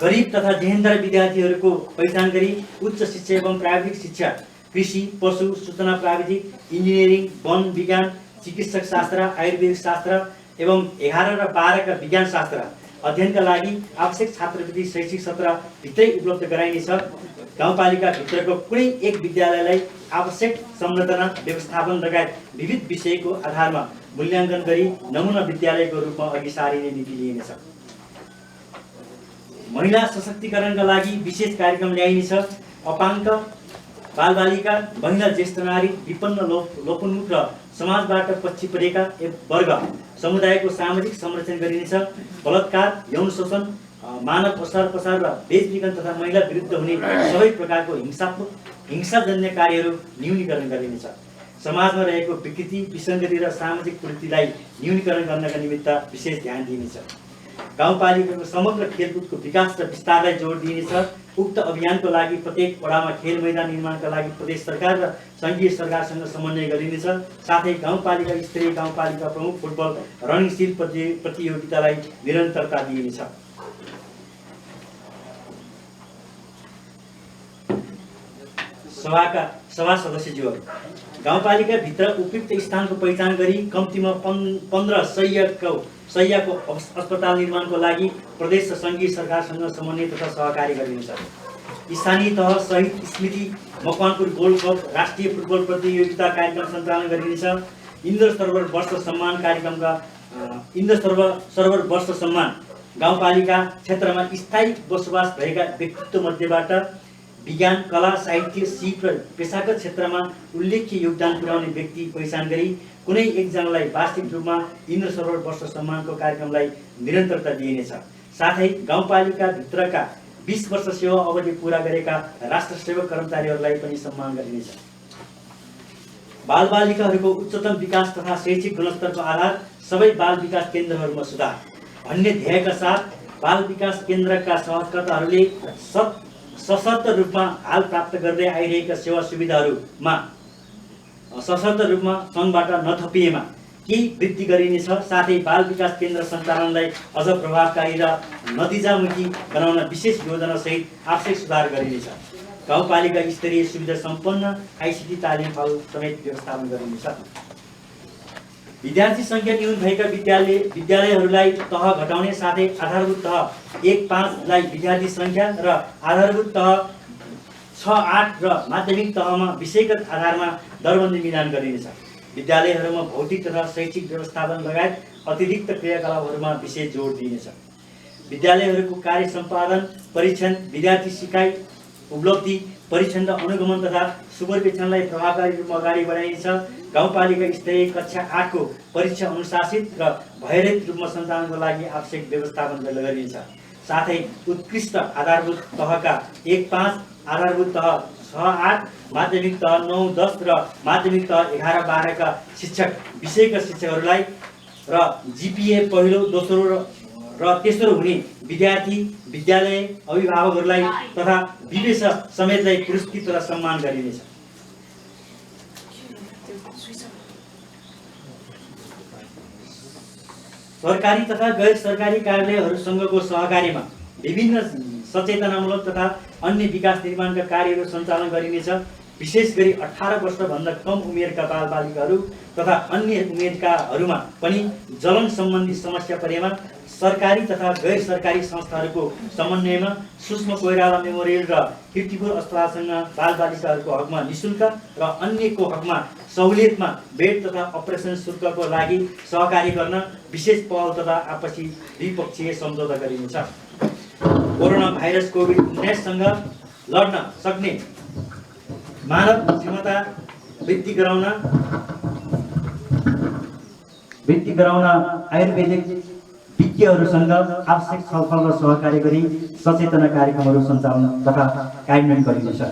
गरिब तथा देहेन्दार विद्यार्थीहरूको पहिचान गरी उच्च शिक्षा एवं प्राविधिक शिक्षा, कृषि, पशु, सूचना प्राविधिक, इन्जिनियरिङ, वन विज्ञान, चिकित्सक शास्त्र, आयुर्वेदिक शास्त्र एवं 11 र 12 का विज्ञान शास्त्र अध्ययनका लागि आवश्यक छात्रवृत्ति शैक्षिक सत्र भित्रै उपलब्ध गराइनेछ। गाउँपालिका भित्रको कुनै एक विद्यालयलाई आवश्यक संरचना, व्यवस्थापन लगायत विविध विषयको आधारमा मूल्याङ्कन गरी नमुना विद्यालयको रूपमा अघि सारिने नीति लिइनेछ। महिला सशक्तिकरणका लागि विशेष कार्यक्रम ल्याइनेछ। अपाङ्ग, बालबालिका, महिला, ज्येष्ठ नारी, विपन्न, लोपोन्मुख र समाजबाट पछि परेका वर्ग समुदायको सामाजिक संरक्षण गरिनेछ। बलात्कार, यौन शोषण, मानव पसार र बेचबिखन तथा महिला विरुद्ध हुने सबै प्रकारको हिंसाजन्य कार्यहरू न्यूनीकरण गरिनेछ। समाजमा रहेको विकृति, विसङ्गति र सामाजिक कुरीतिलाई न्यूनीकरण गर्नका निमित्त विशेष ध्यान दिइनेछ। गाउँपालिकाको समग्र खेलकुदको विकास र विस्तारलाई जोड दिइनेछ। उक्त अभियानको लागि प्रत्येक वडामा खेल मैदान निर्माणका लागि प्रदेश सरकार र सङ्घीय सरकारसँग समन्वय गरिनेछ। साथै गाउँपालिका स्तरीय गाउँपालिका प्रमुख फुटबल, रनिङ सिल प्रतियोगितालाई निरन्तरता दिइनेछ। सभा सदस्यज्यूहरू, गाउँपालिकाभित्र उपयुक्त स्थानको पहिचान गरी कम्तीमा 15 शय्याको अस्पताल निर्माणको लागि प्रदेश र सङ्घीय सरकारसँग समन्वय तथा सहकार्य गरिनेछ। स्थानीय तह सहित स्मृति मकवानपुर गोल्ड कप राष्ट्रिय फुटबल प्रतियोगिता कार्यक्रम सञ्चालन गरिनेछ। इन्द्र सरोवर वर्ष सम्मान कार्यक्रमका इन्द्र सरोवर वर्ष सम्मान गाउँपालिका क्षेत्रमा स्थायी बसोबास भएका व्यक्तित्व मध्येबाट विज्ञान, कला, साहित्य, सिप र पेसागत क्षेत्रमा उल्लेख्य योगदान पुर्याउने व्यक्ति पहिचान गरी कुनै एकजनालाई वार्षिक रूपमा इन्द्र सरोवर वर्ष सम्मानको कार्यक्रमलाई निरन्तरता दिइनेछ। साथै गाउँपालिका भित्रका 20 वर्ष सेवा अवधि पूरा गरेका राष्ट्र सेवक कर्मचारीहरूलाई पनि सम्मान गरिनेछ। बालबालिकाहरूको उच्चतम विकास तथा शैक्षिक गुणस्तरको आधार सबै बाल विकास केन्द्रहरूमा सुधार भन्ने ध्येयका साथ बाल विकास केन्द्रका सहकर्ताहरूले सशर्त रूपमा हाल प्राप्त गर्दै आइरहेका सेवा सुविधाहरूमा सशर्त रूपमा सङ्घबाट नथपिएमा केही वृद्धि गरिनेछ। साथै बाल विकास केन्द्र सञ्चालनलाई अझ प्रभावकारी र नतिजामुखी बनाउन विशेष योजनासहित आवश्यक सुधार गरिनेछ। गाउँपालिका स्तरीय सुविधा सम्पन्न आइसिटी तालिम हल समेत व्यवस्थापन गरिनेछ। विद्यार्थी सङ्ख्या न्यून भएका विद्यालयहरूलाई तह घटाउने साथै आधारभूत तह 1-5 लाई विद्यार्थी सङ्ख्या र आधारभूत तह 6-8 र माध्यमिक तहमा विषयगत आधारमा दरबन्दी मिलान गरिनेछ। विद्यालयहरूमा भौतिक तथा शैक्षिक व्यवस्थापन लगायत अतिरिक्त क्रियाकलापहरूमा विशेष जोड दिइनेछ। विद्यालयहरूको कार्य सम्पादन परीक्षण, विद्यार्थी सिकाइ उपलब्धि परीक्षण र अनुगमन तथा सुपर्वेक्षणलाई प्रभावकारी रूपमा अगाडि बढाइनेछ। गाउँपालिका स्तरीय कक्षा 8 को परीक्षा अनुशासित र भयरहित रूपमा सञ्चालनको लागि आवश्यक व्यवस्थापन गरिनेछ। साथै उत्कृष्ट आधारभूत तहका 1-5, आधारभूत तह 6-8, माध्यमिक तह 9-10 र माध्यमिक तह 11-12 का शिक्षक विषयका शिक्षकहरूलाई र जिपिए पहिलो, दोस्रो र तेस्रो हुने विद्यार्थी, विद्यालय अभिभावकहरूलाई तथा विवेश समेतलाई पुरस्कृत र सम्मान गरिनेछ। सरकारी तथा गैर सरकारी कार्यालयहरूसँगको सहकार्यमा विभिन्न सचेतनामूलक तथा अन्य विकास निर्माणका कार्यहरू सञ्चालन गरिनेछ। विशेष गरी 18 वर्षभन्दा कम उमेरका बालबालिकाहरू तथा अन्य उमेरकाहरूमा पनि जलन सम्बन्धी समस्या परेमा सरकारी तथा गैर सरकारी संस्थाहरूको समन्वयमा सुषमा कोइराला मेमोरियल र कीर्तिपुर अस्पतालसँग बालबालिकाहरूको हकमा निःशुल्क र अन्यको हकमा सहुलियतमा बेड तथा अपरेसन शुल्कको लागि सहकारी गर्न विशेष पहल तथा आपसी द्विपक्षीय सम्झौता गरिनेछ। कोरोना भाइरस कोभिड-19सँग लड्न सक्ने मानव क्षमता वृद्धि गराउन आयुर्वेदिक विज्ञहरूसँग आवश्यक छलफल र सहकार्य गरी सचेतना कार्यक्रमहरू सञ्चालन तथा कार्यान्वयन गरिनेछ।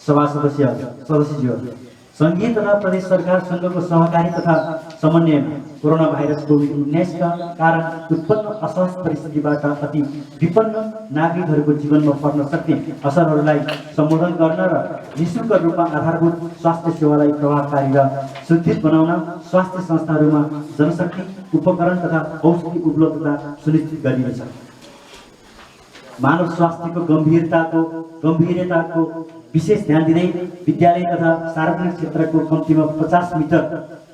सभा सदस्यज्यू सङ्घीय तथा प्रदेश सरकारसँगको सहकारी तथा समन्वयमा कोरोना भाइरस कोभिड-19 का कारण उत्पन्न असहज परिस्थितिबाट अति विपन्न नागरिकहरूको जीवनमा पर्न सक्ने असरहरूलाई सम्बोधन गर्न र निःशुल्क रूपमा आधारभूत स्वास्थ्य सेवालाई प्रभावकारी र सुदृढ बनाउन स्वास्थ्य संस्थाहरूमा जनशक्ति, उपकरण तथा औषधि उपलब्धता सुनिश्चित गरिनेछ। मानव स्वास्थ्यको गम्भीरताको विशेष ध्यान दिँदै विद्यालय तथा सार्वजनिक क्षेत्रको कम्तीमा 50 मिटर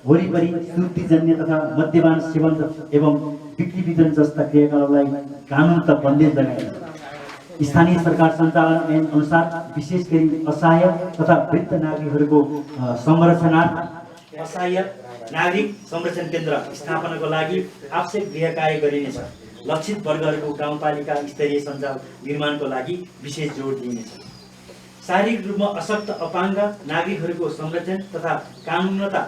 वरिपरि सुर्तीजन्य तथा मद्यपान सेवन एवं बिक्री वितरण जस्ता क्रियाकलापलाई कानुन त बन्देज लगाइन्छ। स्थानीय सरकार सञ्चालन ऐन अनुसार विशेष गरी असहाय तथा वृद्ध नागरिकहरूको संरक्षणार्थ असहाय नागरिक संरक्षण केन्द्र स्थापनाको लागि आवश्यक गृह कार्य गरिनेछ। लक्षित वर्गहरूको गाउँपालिका स्तरीय सञ्जाल निर्माणको लागि विशेष जोड दिइनेछ। शारीरिक रूपमा अशक्त अपाङ्ग नागरिकहरूको संरक्षण तथा कानुनता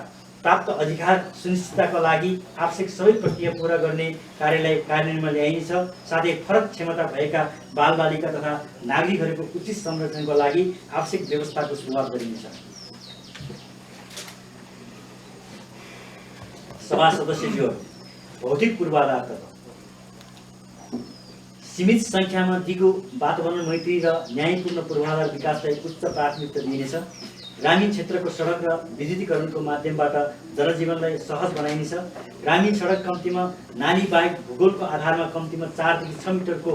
प्राप्त अधिकार सुनिश्चितताका लागि आवश्यक सबै प्रक्रिया पूरा गर्ने कार्यलाई कार्यान्वयनमा ल्याइनेछ। साथै फरक क्षमता भएका बालबालिका तथा नागरिकहरूको उचित संरक्षणको लागि आवश्यक व्यवस्थाको सुरुवात गरिनेछ। सभा सदस्यज्यू भौतिक पूर्वाधार तथा सीमित सङ्ख्यामा दिगो वातावरण मैत्री र न्यायपूर्ण पूर्वाधार विकासलाई उच्च प्राथमिकता दिइनेछ। ग्रामीण क्षेत्रको सडक र विद्युतीकरणको माध्यमबाट जनजीवनलाई सहज बनाइनेछ। ग्रामीण सडक कम्तीमा नाली बाहेक भूगोलको आधारमा कम्तीमा 4 देखि 6 मिटरको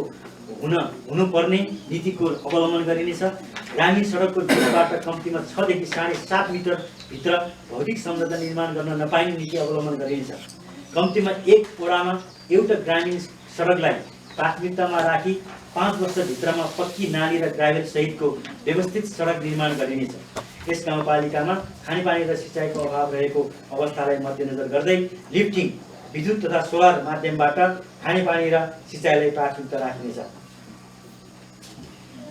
हुनुपर्ने नीतिको अवलम्बन गरिनेछ। ग्रामीण सडकको बिचबाट कम्तीमा 6 देखि 7.5 मिटर भित्र भौतिक संरचना निर्माण गर्न नपाइने नीति अवलम्बन गरिनेछ। कम्तीमा एक वडामा एउटा ग्रामीण सडकलाई प्राथमिकतामा राखी 5 वर्षभित्रमा पक्की नाली र ग्राभेल सहितको व्यवस्थित सडक निर्माण गरिनेछ। यस गाउँपालिकामा खानेपानी र सिँचाइको अभाव रहेको अवस्थालाई मध्यनजर गर्दै लिफ्टिङ, विद्युत तथा सोलर माध्यमबाट खानेपानी र सिँचाइलाई प्राथमिकता राखिनेछ।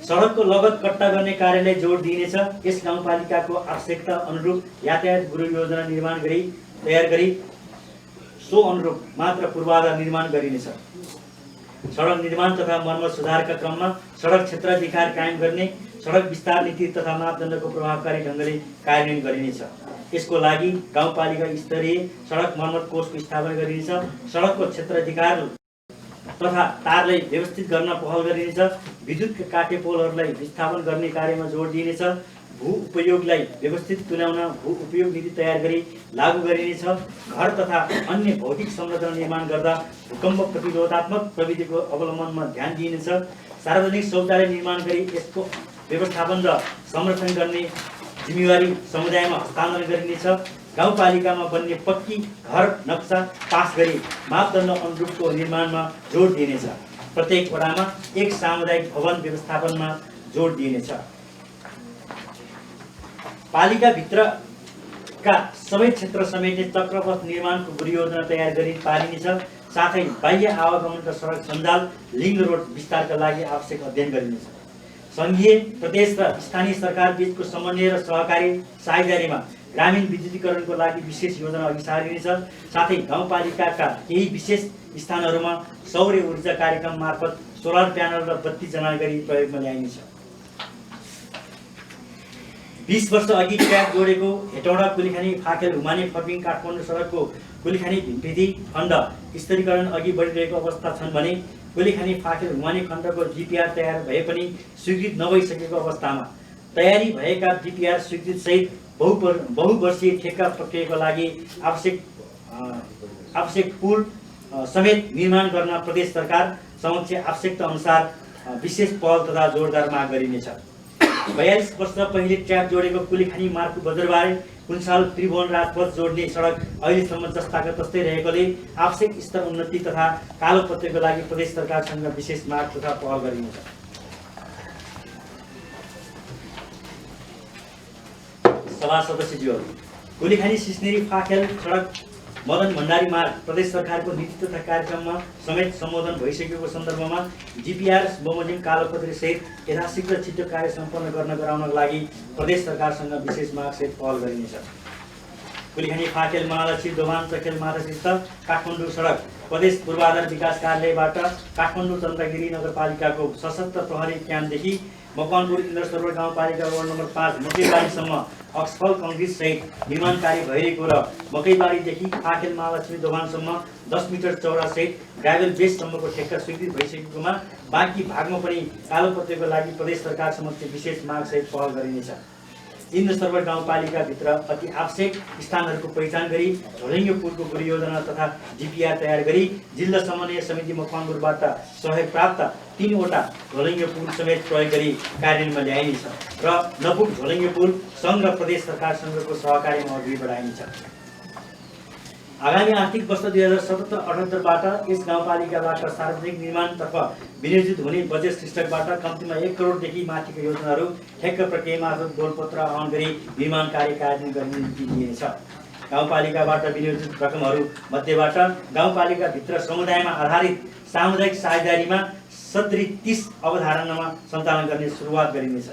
सडकको लगत कट्टा गर्ने कार्यलाई जोड दिइनेछ। यस गाउँपालिकाको आवश्यकता अनुरूप यातायात गुरु योजना निर्माण गरी तयार गरी सो अनुरूप मात्र पूर्वाधार निर्माण गरिनेछ। सडक निर्माण तथा मर्मत सुधारका क्रममा सडक क्षेत्राधिकार कायम गर्ने, सडक विस्तार नीति तथा मापदण्डको प्रभावकारी ढङ्गले कार्यान्वयन गरिनेछ। यसको लागि गाउँपालिका स्तरीय सडक मर्मत कोषको स्थापना गरिनेछ। सडकको क्षेत्राधिकार तथा तारलाई व्यवस्थित गर्न पहल गरिनेछ। विद्युतका काटे पोलहरूलाई विस्थापन गर्ने कार्यमा जोड दिइनेछ। भू उपयोगलाई व्यवस्थित तुल्याउन भू उपयोग नीति तयार गरी लागू गरिनेछ। घर तथा अन्य भौतिक संरचना निर्माण गर्दा भूकम्प प्रतिरोधात्मक प्रविधिको अवलम्बनमा ध्यान दिइनेछ। सार्वजनिक शौचालय निर्माण गरी यसको व्यवस्थापन र संरक्षण गर्ने जिम्मेवारी समुदायमा हस्तान्तरण गरिनेछ। गाउँपालिकामा बन्ने पक्की घर नक्सा पास गरी मापदण्ड अनुरूपको निर्माणमा जोड दिइनेछ। प्रत्येक वडामा एक सामुदायिक भवन व्यवस्थापनमा जोड दिइनेछ। पालिकाभित्रका सबै क्षेत्र समेट्ने चक्रपथ निर्माणको परियोजना तयार गरी पारिनेछ। साथै बाह्य आवागमनका सडक सञ्जाल लिङ्क रोड विस्तारका लागि आवश्यक अध्ययन गरिनेछ। सङ्घीय, प्रदेश र स्थानीय सरकार बीचको समन्वय र सहकारी साझेदारीमा ग्रामीण विद्युतीकरणको लागि विशेष योजना अघि सारिनेछ। साथै गाउँपालिकाका केही विशेष स्थानहरूमा सौर्य ऊर्जा कार्यक्रम मार्फत सोलर प्यानल र बत्ती जनाल गरी प्रयोगमा ल्याइनेछ। 20 वर्ष अघि ट्र्याक जोडेको हेटौडा कुलीखानी फाकेल हुमाने फर्पिङ काठमाडौँ सडकको कुलीखानी भिमपेदी खण्ड स्तरीकरण अघि बढिरहेको अवस्था छन् भने कुलीखानी फाकेल हुमाने खण्डको जिपिआर तयार भए पनि स्वीकृत नभइसकेको अवस्थामा तयारी भएका जिपिआर स्वीकृत सहित बहुवर्षीय ठेक्का प्रक्रियाको लागि आवश्यक पुल समेत निर्माण गर्न प्रदेश सरकार समक्ष आवश्यकता अनुसार विशेष पहल तथा जोरदार माग गरिनेछ। 42 वर्ष पहिले ट्र्याक जोडेको कुलीखानी मार्गको बजारबारे कुन्साल त्रिभुवन राजपथ जोड्ने सडक अहिलेसम्म जस्ताका तस्तै रहेकोले आवश्यक स्तर उन्नति तथा कालोपत्रेको लागि प्रदेश सरकारसँग विशेष माग तथा पहल गरिनेछ। सभा सदस्यज्यूहरू, कुलीखानी सिस्नेरी फाखेल सडक मदन भण्डारी मार्ग प्रदेश सरकारको नीति तथा कार्यक्रममा समेत सम्बोधन भइसकेको सन्दर्भमा जिपिआर बमोजिम कालोपत्री सहित यथाशीघ्र छिटो कार्य सम्पन्न गराउनका लागि प्रदेश सरकारसँग विशेष माग सहित पहल गरिनेछ। कुलीखानी फाकेल महालक्ष्मी दोभान चखेल माथास्थित काठमाडौँ सडक प्रदेश पूर्वाधार विकास कार्यालयबाट काठमाडौँ चन्द्रगिरी नगरपालिकाको सशस्त्र प्रहरी क्याम्पदेखि मकवानपुर इन्द्रसरोवर गाउँपालिका वार्ड नम्बर 5 मकैबारीसम्म अक्सफल कङ्क्रिट सहित निर्माण कार्य भइरहेको र मकैबारीदेखि फाकेल महालक्ष्मी दोभानसम्म 10 मिटर चौडा सहित ग्राभेल बेससम्मको ठेक्का स्वीकृत भइसकेकोमा बाँकी भागमा पनि कालोपत्रेको लागि प्रदेश सरकार समक्ष विशेष माग सहित पहल गरिनेछ। इन्द्रसरोवर गाउँपालिकाभित्र अति आवश्यक स्थानहरूको पहिचान गरी झोलङ्गे पुलको परियोजना तथा जिपिआर तयार गरी जिल्ला समन्वय समिति मकवानपुरबाट सहयोग प्राप्त 3 वटा झोलङ्गे पुल समेत प्रयोग गरी कार्यान्वयनमा ल्याइनेछ र नपुग झोलङ्गे पुल सङ्घ र प्रदेश सरकारसँगको सहकार्यमा अघि बढाइनेछ। आगामी आर्थिक वर्ष 2077-78बाट यस गाउँपालिकाबाट सार्वजनिक निर्माणतर्फ विनियोजित हुने बजेट शीर्षकबाट कम्तीमा 1 करोडदेखि माथिको योजनाहरू ठेक्का प्रक्रियामा गोलपत्र आह्वान गरी निर्माण कार्य कार्यान्वयन गर्ने नीति दिइनेछ। गाउँपालिकाबाट विनियोजित रकमहरू मध्येबाट गाउँपालिकाभित्र समुदायमा आधारित सामुदायिक साझेदारीमा 30 अवधारणामा सञ्चालन गर्ने सुरुवात गरिनेछ।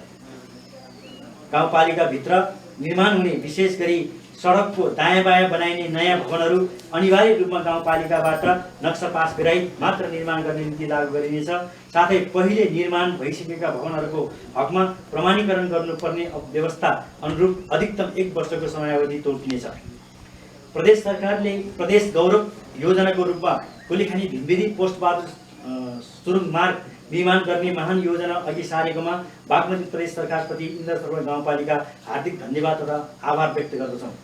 गाउँपालिकाभित्र निर्माण हुने विशेष गरी सडकको दायाँ बायाँ बनाइने नयाँ भवनहरू अनिवार्य रूपमा गाउँपालिकाबाट नक्सा पास गराई मात्र निर्माण गर्ने नीति लागू गरिनेछ। साथै पहिले निर्माण भइसकेका भवनहरूको हकमा प्रमाणीकरण गर्नुपर्ने व्यवस्था अनुरूप अधिकतम 1 वर्षको समयावधि तोकिनेछ। प्रदेश सरकारले प्रदेश गौरव योजनाको रूपमा कुलीखानी भिमबेदी पोस्टबाट सुरुङ मार्ग निर्माण गर्ने महान योजना अघि सारेकोमा बागमती प्रदेश सरकारप्रति इन्द्रसरोवर गाउँपालिका हार्दिक धन्यवाद तथा आभार व्यक्त गर्दछौँ।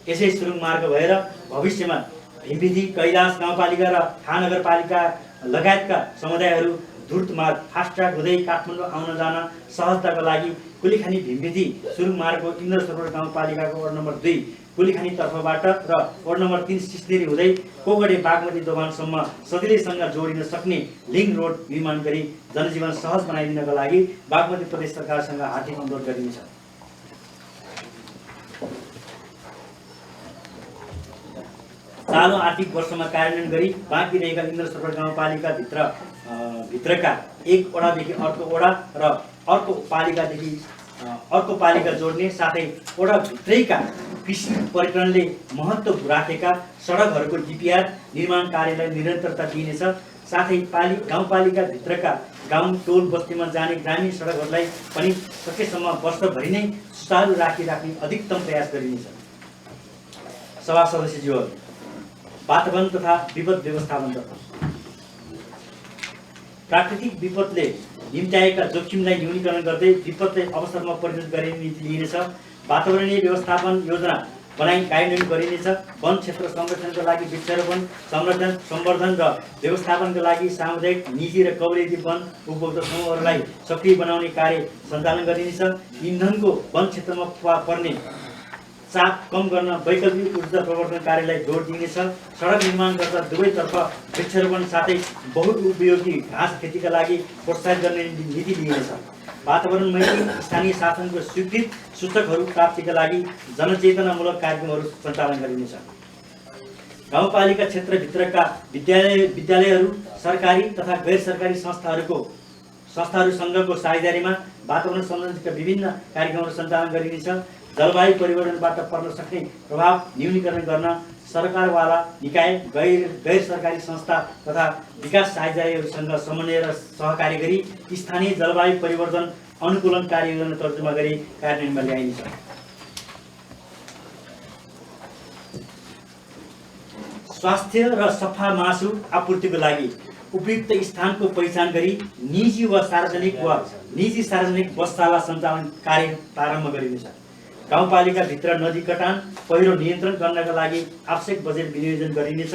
यसै सुरुङ मार्ग भएर भविष्यमा भिमबेदी, कैलाश गाउँपालिका र थाहा नगरपालिका लगायतका समुदायहरू द्रुत मार्ग फास्ट ट्र्याक हुँदै काठमाडौँ आउन जान सहजताका लागि कुलीखानी भिमबेदी सुरुङ मार्गको इन्द्रसरोवर गाउँपालिकाको वार्ड नम्बर 2 कुलीखानी तर्फबाट र वार्ड नम्बर 3 सिस्नेरी हुँदै कोगडे बागमती दोभानसम्म सजिलैसँग जोडिन सक्ने लिङ्क रोड निर्माण गरी जनजीवन सहज बनाइदिनका लागि बागमती प्रदेश सरकारसँग हार्दिक अनुरोध गरिनेछ। चालु आर्थिक वर्षमा कार्यान्वयन गरी बाँकी रहेका इन्द्रसरोवर गाउँपालिका भित्रका एक वडादेखि अर्को वडा र अर्को पालिका जोड्ने साथै वडा भित्रैका कृषि पर्यटनले महत्त्व राखेका सडकहरूको जिपिआर निर्माण कार्यलाई निरन्तरता दिइनेछ। साथै गाउँपालिका भित्रका गाउँ टोल बस्तीमा जाने ग्रामीण सडकहरूलाई पनि सकेसम्म वर्षभरि नै सुचारू राख्ने अधिकतम प्रयास गरिनेछ। सभा सदस्यज्यूहरू, वातावरण तथा विपद व्यवस्थापनतर्फ प्राकृतिक विपदले निम्त्याएका जोखिमलाई न्यूनीकरण गर्दै विपदलाई अवसरमा परिणत गरिने नीति लिइनेछ। वातावरणीय व्यवस्थापन योजना बनाई कार्यान्वयन गरिनेछ। वन क्षेत्र संरक्षणका लागि वृक्षारोपण, संरक्षण, संवर्धन र व्यवस्थापनका लागि सामुदायिक, निजी र कबुलेती वन उपभोक्ता समूहहरूलाई सक्रिय बनाउने कार्य सञ्चालन गरिनेछ। इन्धनको वन क्षेत्रमा पर्ने चाप कम गर्न वैकल्पिक ऊर्जा प्रवर्धन कार्यलाई जोड दिइनेछ। सडक निर्माण गर्दा दुवैतर्फ वृक्षारोपण साथै बहुउपयोगी घाँस खेतीका लागि प्रोत्साहित गर्ने नीति लिइनेछ। वातावरण मैत्री स्थानीय शासनको स्वीकृत सूचकहरू प्राप्तिका लागि जनचेतनामूलक कार्यक्रमहरू सञ्चालन गरिनेछ। गाउँपालिका क्षेत्रभित्रका विद्यालयहरू, सरकारी तथा गैर सरकारी संस्थाहरूसँगको साझेदारीमा वातावरण सम्बन्धीका विभिन्न कार्यक्रमहरू सञ्चालन गरिनेछ। जलवायु परिवर्तनबाट पर्न सक्ने प्रभाव न्यूनीकरण गर्न सरकारवाला निकाय, गैर सरकारी संस्था तथा विकास साझेदारीहरूसँग समन्वय र सहकार्य गरी स्थानीय जलवायु परिवर्तन अनुकूलन कार्ययोजना तर्जुमा गरी कार्यान्वयनमा ल्याइनेछ। स्वास्थ्य र सफा मासु आपूर्तिको लागि उपयुक्त स्थानको पहिचान गरी निजी सार्वजनिक बसशाला सञ्चालन कार्य प्रारम्भ गरिनेछ। गाउँपालिकाभित्र नदी कटान, पहिरो नियन्त्रण गर्नका लागि आवश्यक बजेट विनियोजन गरिनेछ।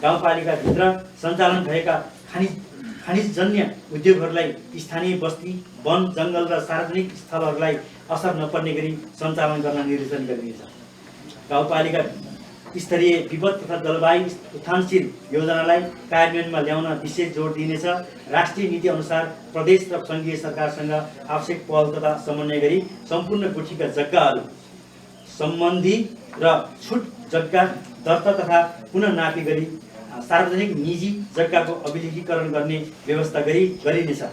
गाउँपालिकाभित्र सञ्चालन भएका खनिजजन्य उद्योगहरूलाई स्थानीय बस्ती, वन, जङ्गल र सार्वजनिक स्थलहरूलाई असर नपर्ने गरी सञ्चालन गर्न निर्देशन गरिनेछ। गाउँपालिका स्तरीय विपद तथा जलवायु उत्थानशील योजनालाई कार्यान्वयनमा ल्याउन विशेष जोड दिइनेछ। राष्ट्रिय नीति अनुसार प्रदेश र सङ्घीय सरकारसँग आवश्यक पहल तथा समन्वय गरी सम्पूर्ण गुठीका जग्गाहरू सम्बन्धी र छुट जग्गा दर्ता तथा पुनः नापी गरी सार्वजनिक निजी जग्गाको अभिलेखीकरण गर्ने व्यवस्था गरिनेछ।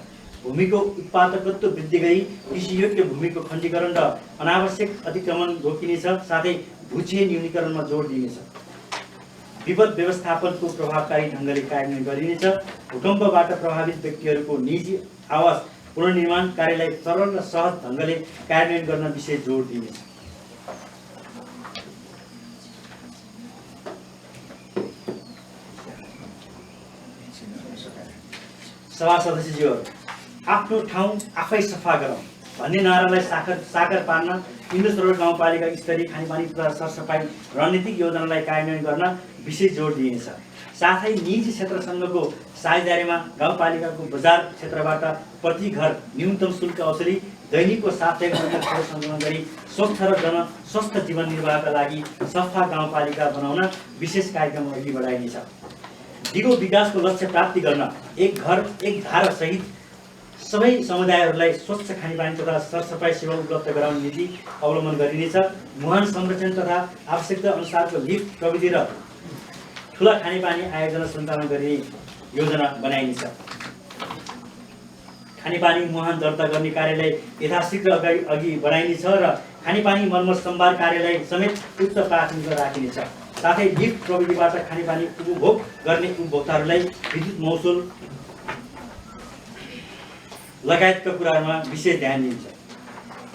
भूमिको उत्पादकत्व वृद्धि गरी कृषियोग्य भूमिको खण्डीकरण र अनावश्यक अतिक्रमण रोकिनेछ। साथै भूक्षय न्यूनीकरणमा जोड दिइनेछ। विपद व्यवस्थापनको प्रभावकारी ढङ्गले कार्यान्वयन गरिनेछ। भूकम्पबाट प्रभावित व्यक्तिहरूको निजी आवास पुनर्निर्माण कार्यलाई सरल र सहज ढङ्गले कार्यान्वयन गर्न विशेष जोड दिइनेछ। सभा सदस्यज्यूहरू, आफ्नो ठाउँ आफै सफा गरौँ भन्ने नारालाई साकार पार्न इन्द्रसरोवर गाउँपालिका स्तरीय खानेपानी तथा सरसफाइ रणनीतिक योजनालाई कार्यान्वयन गर्न विशेष जोड दिइनेछ। साथै निजी क्षेत्रसँगको साझेदारीमा गाउँपालिकाको बजार क्षेत्रबाट प्रति घर न्यूनतम शुल्क वसुली, दैनिकको साप्ताहिक सञ्चालन गरी स्वच्छ र जनस्वस्थ जीवन निर्वाहका लागि सफा गाउँपालिका बनाउन विशेष कार्यक्रम अघि बढाइनेछ। दिगो विकासको लक्ष्य प्राप्ति गर्न एक घर एक धारा सहित सबै समुदायहरूलाई स्वच्छ खानेपानी तथा सरसफाइ सेवा उपलब्ध गराउने नीति अवलम्बन गरिनेछ। मुहान संरक्षण तथा आवश्यकता अनुसारको लिफ्ट प्रविधि र ठुला खानेपानी आयोजना सञ्चालन गर्ने योजना बनाइनेछ। खानेपानी मुहान दर्ता गर्ने कार्यलाई यथाशीघ्र अघि बढाइनेछ र खानेपानी मर्मत सम्भार कार्यलाई समेत उच्च प्राथमिकता राखिनेछ। साथै लिफ्ट प्रविधिबाट खानेपानी उपभोग गर्ने उपभोक्ताहरूलाई विद्युत महसुल लगायतका कुराहरूमा विशेष ध्यान दिइन्छ।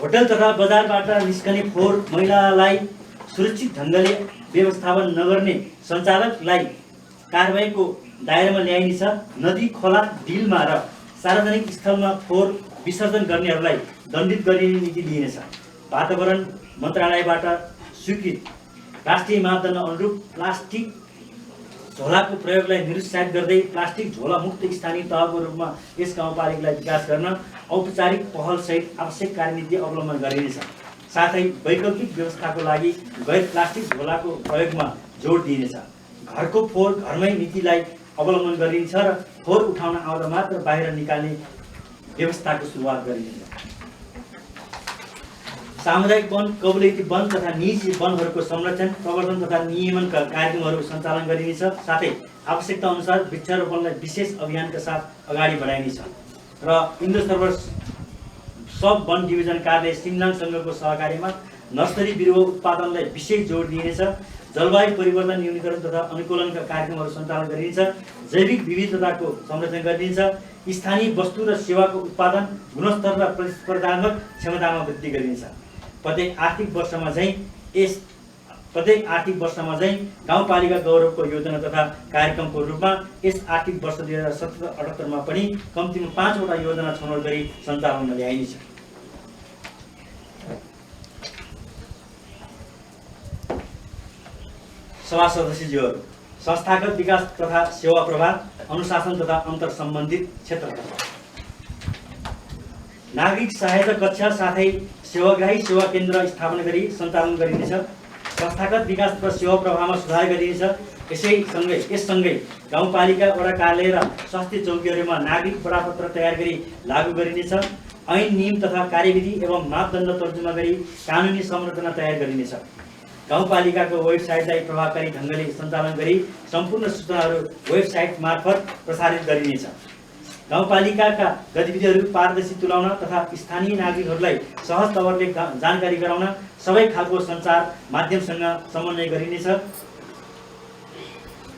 होटल तथा बजारबाट निस्कने फोहोर मैलालाई सुरक्षित ढङ्गले व्यवस्थापन नगर्ने सञ्चालकलाई कारबाहीको दायरामा ल्याइनेछ। नदी, खोला, बिलमा र सार्वजनिक स्थलमा फोहोर विसर्जन गर्नेहरूलाई दण्डित गरिने नीति लिइनेछ। वातावरण मन्त्रालयबाट स्वीकृत राष्ट्रिय मापदण्ड अनुरूप प्लास्टिक झोलाको प्रयोगलाई निरुत्साहित गर्दै प्लास्टिक झोला मुक्त स्थानीय तहको रूपमा यस गाउँपालिकालाई विकास गर्न औपचारिक पहलसहित आवश्यक कार्यनीति अवलम्बन गरिनेछ। साथै वैकल्पिक व्यवस्थाको लागि गैर प्लास्टिक झोलाको प्रयोगमा जोड दिइनेछ। घरको फोहोर घरमै नीतिलाई अवलम्बन गरिन्छ र फोहोर उठाउन आउँदा मात्र बाहिर निकाल्ने व्यवस्थाको सुरुवात गरिनेछ। सामुदायिक वन, कबुलेती वन तथा निजी वनहरूको संरक्षण, प्रवर्धन तथा नियमनका कार्यक्रमहरू सञ्चालन गरिनेछ। साथै आवश्यकता अनुसार वृक्षारोपणलाई विशेष अभियानका साथ अगाडि बढाइनेछ र इन्द्रसरोवर सब वन डिभिजन कार्यालय सिङ्गलाङसँगको सहकार्यमा नर्सरी बिरुवा उत्पादनलाई विशेष जोड दिइनेछ। जलवायु परिवर्तन न्यूनीकरण तथा अनुकूलनका कार्यक्रमहरू सञ्चालन गरिनेछ। जैविक विविधताको संरक्षण गरिनेछ। स्थानीय वस्तु र सेवाको उत्पादन गुणस्तर र प्रतिस्पर्धात्मक क्षमतामा वृद्धि गरिनेछ। प्रत्येक आर्थिक वर्षमा चाहिँ प्रत्येक आर्थिक वर्षमा चाहिँ गाउँपालिका गौरवको योजना तथा कार्यक्रमको रूपमा यस आर्थिक वर्ष 2077-78 मा पनि कम्तीमा 5 वटा योजना छनौट गरी सञ्चालनमा ल्याइनेछ। सभा सदस्यज्यूहरू, संस्थागत विकास तथा सेवा प्रवाह, अनुशासन तथा अन्तर सम्बन्धित क्षेत्र, नागरिक सहायता कक्ष साथै सेवाग्राही सेवा केन्द्र स्थापना गरी सञ्चालन गरिनेछ। संस्थागत विकास तथा सेवा प्रवाहमा सुधार गरिनेछ। यससँगै गाउँपालिका वडा कार्यालय र स्वास्थ्य चौकीहरूमा नागरिक बडापत्र तयार गरी लागू गरिनेछ। ऐन नियम तथा कार्यविधि एवं मापदण्ड तर्जुमा गरी कानुनी संरचना तयार गरिनेछ। गाउँपालिकाको वेबसाइटलाई प्रभावकारी ढङ्गले सञ्चालन गरी सम्पूर्ण सूचनाहरू वेबसाइट मार्फत प्रसारित गरिनेछ। गाउँपालिकाका गतिविधिहरू पारदर्शी तुल्याउन तथा स्थानीय नागरिकहरूलाई सहज तवरले जानकारी गराउन सबै खालको सञ्चार माध्यमसँग समन्वय गरिनेछ।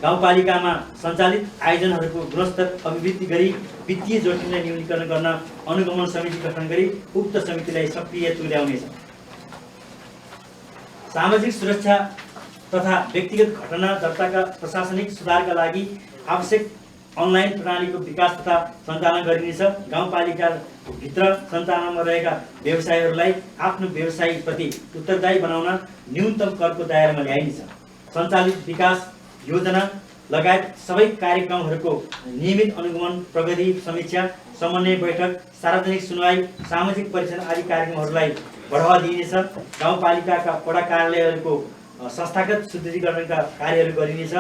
गाउँपालिकामा सञ्चालित आयोजनहरूको गुणस्तर अभिवृद्धि गरी वित्तीय जोखिमलाई न्यूनीकरण गर्न अनुगमन समिति गठन गरी उक्त समितिलाई सक्रिय तुल्याउनेछ। सामाजिक सुरक्षा तथा व्यक्तिगत घटना दर्ताका प्रशासनिक सुधारका लागि आवश्यक अनलाइन प्रणालीको विकास तथा सञ्चालन गरिनेछ। गाउँपालिका भित्र सञ्चालनमा रहेका व्यवसायीहरूलाई आफ्नो व्यवसायप्रति उत्तरदायी बनाउन न्यूनतम करको दायरामा ल्याइनेछ। सञ्चालित विकास योजना लगायत सबै कार्यक्रमहरूको नियमित अनुगमन, प्रगति समीक्षा, समन्वय बैठक, सार्वजनिक सुनवाई, सामाजिक परीक्षण आदि कार्यक्रमहरूलाई बढावा दिइनेछ। गाउँपालिकाका वडा कार्यालयहरूको संस्थागत शुद्धिकरणका कार्यहरू गरिनेछ।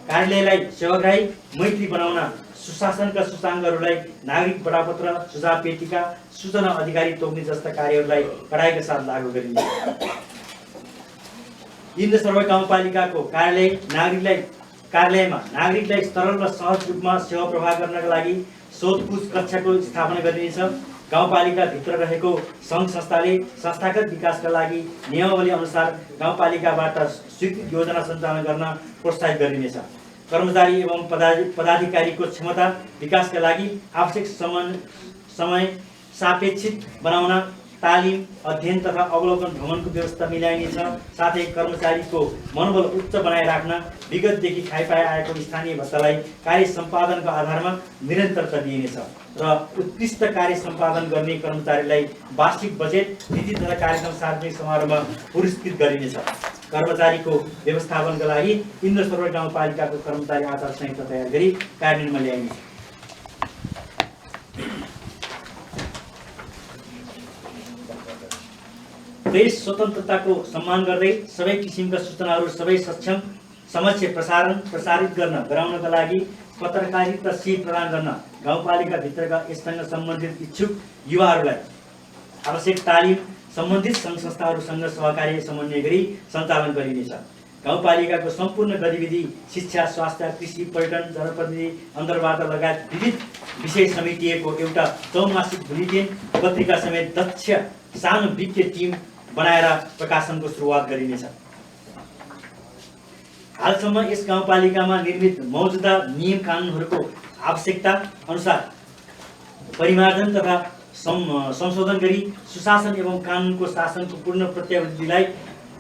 कार्यालयलाई सेवाग्राही मैत्री बनाउन सुशासनका सूचकाङ्कहरूलाई नागरिक बडापत्र, सुझाव पेटिका, सूचना अधिकारी तोक्ने जस्ता कार्यहरूलाई कडाइका साथ लागू गरिनेछ। इन्द्र सरोवर गाउँपालिकाको कार्यालयमा नागरिकलाई सरल र सहज रूपमा सेवा प्रवाह गर्नका लागि सोधपुछ कक्षको स्थापना गरिनेछ। गाउँपालिका भित्र रहेको सङ्घ संस्थाले संस्थागत विकासका लागि नियमावली अनुसार गाउँपालिकाबाट स्वीकृत योजना सञ्चालन गर्न प्रोत्साहित गरिनेछ। कर्मचारी एवं पदाधिकारीको क्षमता विकासका लागि आवश्यक समय सापेक्षित बनाउन तालिम, अध्ययन तथा अवलोकन भ्रमणको व्यवस्था मिलाइनेछ। साथै कर्मचारीको मनोबल उच्च बनाइराख्न विगतदेखि खाइपाइ आएको स्थानीय भत्तालाई कार्य सम्पादनको आधारमा निरन्तरता दिइनेछ र उत्कृष्ट कार्य सम्पादन गर्ने कर्मचारीलाई वार्षिक बजेट, नीति तथा कार्यक्रम सार्वजनिक समारोहमा पुरस्कृत गरिनेछ। कर्मचारीको व्यवस्थापनका लागि इन्द्र सरोवर गाउँपालिकाको कर्मचारी आचार संहिता तयार गरी कार्यान्वयनमा ल्याइनेछ। प्रेस स्वतन्त्रताको सम्मान गर्दै सबै किसिमका सूचनाहरू सबै समक्ष प्रसारित गराउनका लागि पत्रकारिताशील प्रदान गर्न गाउँपालिका भित्रका यससँग सम्बन्धित इच्छुक युवाहरूलाई आवश्यक तालिम सम्बन्धित सङ्घ संस्थाहरूसँग सहकार्य समन्वय गरी सञ्चालन गरिनेछ। गाउँपालिकाको सम्पूर्ण गतिविधि शिक्षा, स्वास्थ्य, कृषि, पर्यटन, जनप्रतिनिधि अन्तर्वार्ता लगायत विविध विषय समेटिएको एउटा चौमासिक बुलेटिन पत्रिका समेत दक्ष सानो वित्तीय टिम बनाएर प्रकाशनको सुरुवात गरिनेछ। हालसम्म यस गाउँपालिकामा निर्मित मौजुदा नियम कानुनहरूको आवश्यकता अनुसार परिमार्जन तथा संशोधन गरी सुशासन एवं कानुनको शासनको पूर्ण प्रत्याभूतिलाई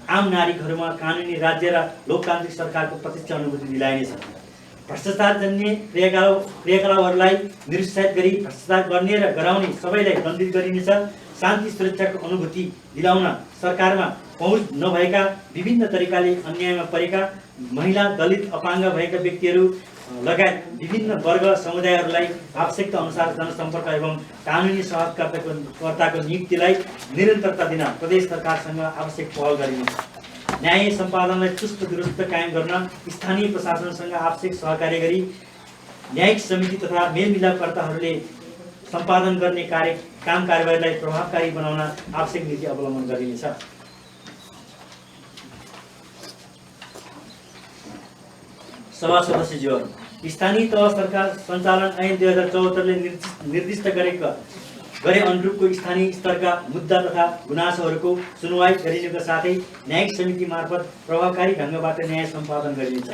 आम नागरिकहरूमा कानुनी राज्य र लोकतान्त्रिक सरकारको प्रत्यक्ष अनुभूति दिलाइनेछ। भ्रष्टाचारजन्य क्रियाकलापहरूलाई निरुत्साहित गरी भ्रष्टाचार गर्ने र गराउने सबैलाई दण्डित गरिनेछ। शान्ति सुरक्षाको अनुभूति दिलाउन सरकारमा पहुँच नभएका, विभिन्न तरिकाले अन्यायमा परेका, महिला, दलित, अपाङ्ग भएका व्यक्तिहरू लगायत विभिन्न वर्ग समुदायहरूलाई आवश्यकता अनुसार जनसम्पर्क एवं कानुनी सहकर्ताको नियुक्तिलाई निरन्तरता दिन प्रदेश सरकारसँग आवश्यक पहल गरिनेछ। न्याय सम्पादनलाई चुस्त दुरुस्त कायम गर्न स्थानीय प्रशासनसँग आवश्यक सहकार्य गरी न्यायिक समिति तथा मेलमिलापकर्ताहरूले सम्पादन गर्ने काम कारबाहीलाई प्रभावकारी बनाउन आवश्यक नीति अवलम्बन गरिनेछ। सभा सदस्यज्यूहरू, स्थानीय तह सरकार सञ्चालन ऐन 2074 ले निर्दिष्ट गरे अनुरूपको स्थानीय स्तरका मुद्दा तथा गुनासोहरूको सुनवाई गरिनुका साथै न्यायिक समिति मार्फत प्रभावकारी ढङ्गबाट न्याय सम्पादन गरिनेछ।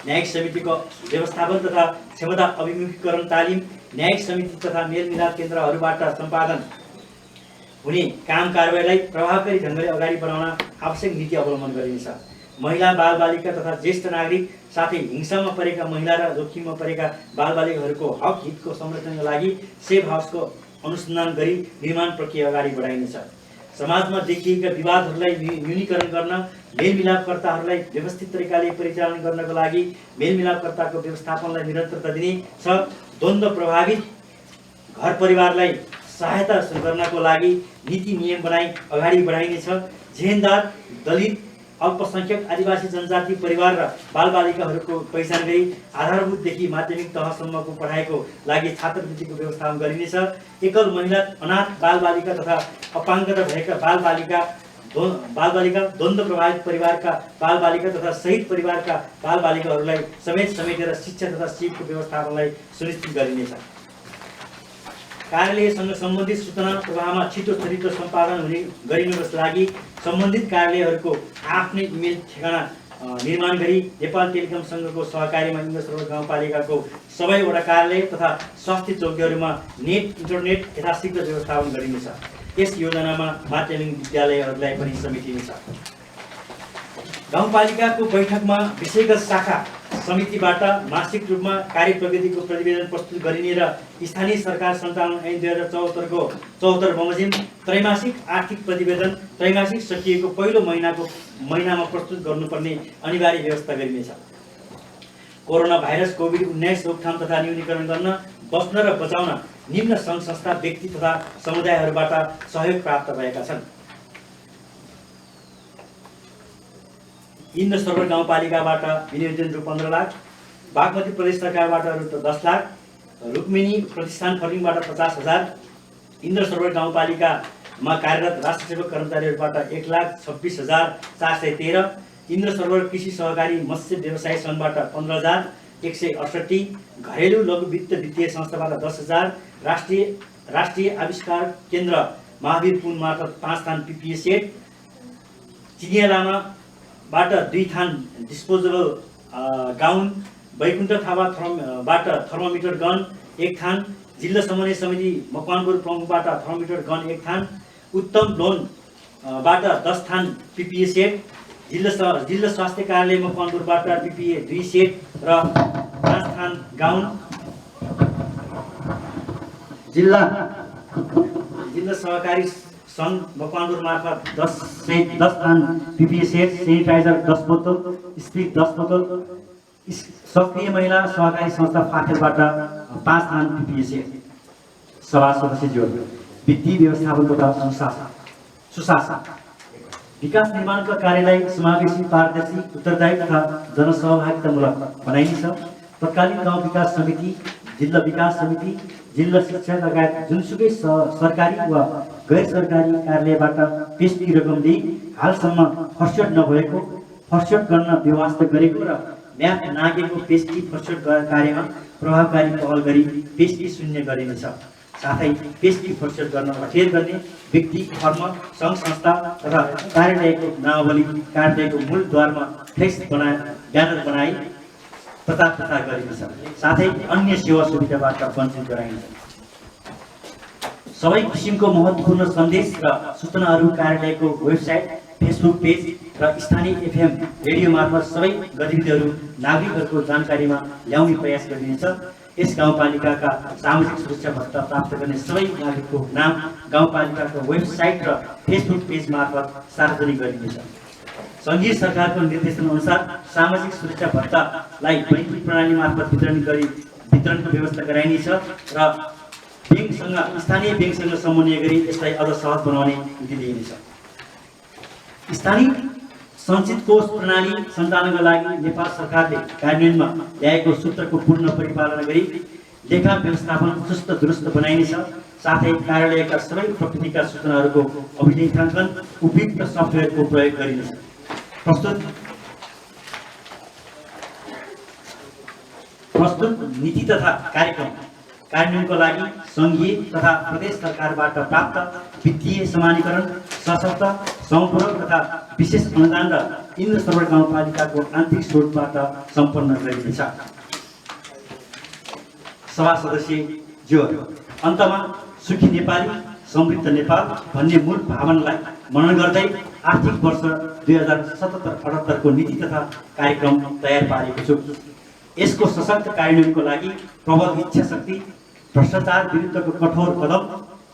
न्यायिक समितिको व्यवस्थापन तथा क्षमता अभिमुखीकरण तालिम, न्यायिक समिति तथा मेलमिलाप केन्द्रहरूबाट सम्पादन हुने काम कारबाहीलाई प्रभावकारी ढङ्गले अगाडि बढाउन आवश्यक नीति अवलम्बन गरिनेछ। महिला बालबालिका तथा ज्येष्ठ नागरिक साथै हिंसामा परेका महिला र जोखिममा परेका बालबालिकाहरूको हक हितको संरक्षणका लागि सेभ हाउसको अनुसन्धान गरी निर्माण प्रक्रिया अगाडि बढाइनेछ। समाजमा देखिएका विवादहरूलाई न्यूनीकरण गर्न, मेलमिलापकर्ताहरूलाई व्यवस्थित तरिकाले परिचालन गर्नको लागि मेलमिलापकर्ताको व्यवस्थापनलाई निरन्तरता दिनेछ। द्वन्द्व प्रभावित घर परिवारलाई सहायता गर्नको लागि नीति नियम बनाई अगाडि बढाइनेछ। जेहेन्दार, दलित, अल्पसंख्यक, आदिवासी जनजाति परिवार र बालबालिकाहरूको पहिचान गरी आधारभूतदेखि माध्यमिक तहसम्मको पढाइको लागि छात्रवृत्तिको व्यवस्थापन गरिनेछ। एकल महिला, अनाथ बालबालिका तथा अपाङ्गता भएका बालबालिका, द्वन्द्व प्रभावित परिवारका बालबालिका तथा शहीद परिवारका बालबालिकाहरूलाई समेटेर शिक्षा तथा सिपको व्यवस्थापनलाई सुनिश्चित गरिनेछ। कार्यालयसँग सम्बन्धित सूचना प्रवाहमा छिटो त्वरित सम्पादन हुने गरिनुको लागि सम्बन्धित कार्यालयहरूको आफ्नै इमेल ठेगाना निर्माण गरी नेपाल टेलिकम संघको सहकार्यमा इन्द्र सरोवर गाउँपालिकाको सबैवटा कार्यालय तथा स्वास्थ्य चौकीहरूमा इन्टरनेट यथाशीघ्र व्यवस्थापन गरिनेछ। यस योजनामा माध्यमिक विद्यालयहरूलाई पनि समेटिनेछ। गाउँपालिकाको बैठकमा विषयगत शाखा समितिबाट मासिक रूपमा कार्य प्रगतिको प्रतिवेदन प्रस्तुत गरिने र स्थानीय सरकार सञ्चालन ऐन 2074 बमोजिम त्रैमासिक आर्थिक प्रतिवेदन त्रैमासिक सकिएको पहिलो महिनामा प्रस्तुत गर्नुपर्ने अनिवार्य व्यवस्था गरिनेछ। कोरोना भाइरस कोभिड-19 रोकथाम तथा न्यूनीकरण गर्न, बच्न र बचाउन निम्न सङ्घ संस्था, व्यक्ति तथा समुदायहरूबाट सहयोग प्राप्त भएका छन्। इन्द्र सरोवर गाउँपालिकाबाट विनियोजन रु 15 लाख, बागमती प्रदेश सरकारबाट रु 10 लाख, रुक्मिनी प्रतिष्ठान फर्लिङबाट 50,000, इन्द्र सरोवर गाउँपालिकामा कार्यरत राष्ट्र सेवक कर्मचारीहरूबाट 1,26,413, इन्द्र सरोवर कृषि सहकारी मत्स्य व्यवसाय सङ्घबाट 15,168, घरेलु लघु वित्त वित्तीय संस्थाबाट 10,000, राष्ट्रिय आविष्कार केन्द्र महावीर पुन मार्फत 5 थान पिपिए सेट, चिनिया लामाबाट 2 थान डिस्पोजेबल गाउन, वैकुण्ठ थापाबाट थर्मोमिटर गन 1 थान, जिल्ला समन्वय समिति मकवानपुर प्रमुखबाट थर्मोमिटर गन 1 थान, उत्तम लोनबाट 10 थान पिपिए सेट, जिल्ला स्वास्थ्य कार्यालय मकवानपुरबाट पिपिए 2 सेट र 5 थान गाउन, जिल्ला सहकारी सङ्घ मकवानपुर मार्फत 10 थान पिपिए सेट, सेनिटाइजर 10 बोतल, स्प्रिट 10 बोतल, सक्रिय महिला सहकारी संस्था फाखेलबाट 5 थान पिपिए सेट। सभा सदस्यज्यू, वित्तीय व्यवस्थापन तथा सुशासन, विकास निर्माणका कार्यलाई समावेशी, पारदर्शी, उत्तरदायी तथा जनसहभागितामूलक बनाइनेछ। तत्कालीन गाउँ विकास समिति, जिल्ला विकास समिति, जिल्ला शिक्षा लगायत जुनसुकै सरकारी वा गैर सरकारी कार्यालयबाट पेस्टी रकम दिई हालसम्म फर्स्यट नभएको, फर्स्यट गर्न व्यवस्था गरेको र म्याप नागेको पेस्टी फर्स्यट कार्यमा प्रभावकारी पहल गरी पेस्टी शून्य गरिनेछ। साथै पेस्टी फर्स्यट गर्न अठेर गर्ने व्यक्ति, फर्म, सङ्घ संस्था तथा कार्यालयको नामावली कार्यालयको मूल द्वारमा फ्लेक्स ब्यानर बनाई प्रचार गरिनेछ। साथै अन्य सेवा सुविधाबाट वञ्चित गराइनेछ। सबै किसिमको महत्त्वपूर्ण सन्देश र सूचनाहरू कार्यालयको वेबसाइट, फेसबुक पेज र स्थानीय एफएम रेडियो मार्फत सबै गतिविधिहरू नागरिकहरूको जानकारीमा ल्याउने प्रयास गरिनेछ। यस गाउँपालिकाका सामाजिक सुरक्षा भत्ता प्राप्त गर्ने सबै नागरिकको नाम गाउँपालिकाको वेबसाइट र फेसबुक पेज मार्फत सार्वजनिक गरिनेछ। सङ्घीय सरकारको निर्देशन अनुसार सामाजिक सुरक्षा भत्तालाई बैङ्किङ प्रणाली मार्फत वितरणको व्यवस्था गराइनेछ र स्थानीय ब्याङ्कसँग समन्वय गरी यसलाई अझ सहज बनाउने नीति लिइनेछ। स्थानीय सञ्चित कोष प्रणाली सञ्चालनका लागि नेपाल सरकारले कार्यान्वयनमा ल्याएको सूत्रको पूर्ण परिपालना गरी लेखा व्यवस्थापन सुस्त दुरुस्त बनाइनेछ। साथै कार्यालयका सबै प्रकृतिका सूचनाहरूको अभिलेखाङ्कन उपयुक्त सफ्टवेयरको प्रयोग गरिनेछ। प्रस्तुत नीति तथा कार्यक्रम कार्यान्वयनको लागि सङ्घीय तथा प्रदेश सरकारबाट प्राप्त वित्तीय समानीकरण, सशक्त, सम्पूरक तथा विशेष अनुदान र इन्द्र सरोवर गाउँपालिकाको आन्तरिक स्रोतबाट सम्पन्न गरिनेछ। सभा सदस्यज्यूहरू, अन्तमा सुखी नेपाली, समृद्ध नेपाल भन्ने मूल भावनालाई मनन गर्दै आर्थिक वर्ष 2077-78 को नीति तथा कार्यक्रम तयार पारेको छु। यसको सशक्त कार्यान्वयनको लागि प्रबल इच्छा शक्ति, भ्रष्टाचार विरुद्धको कठोर कदम,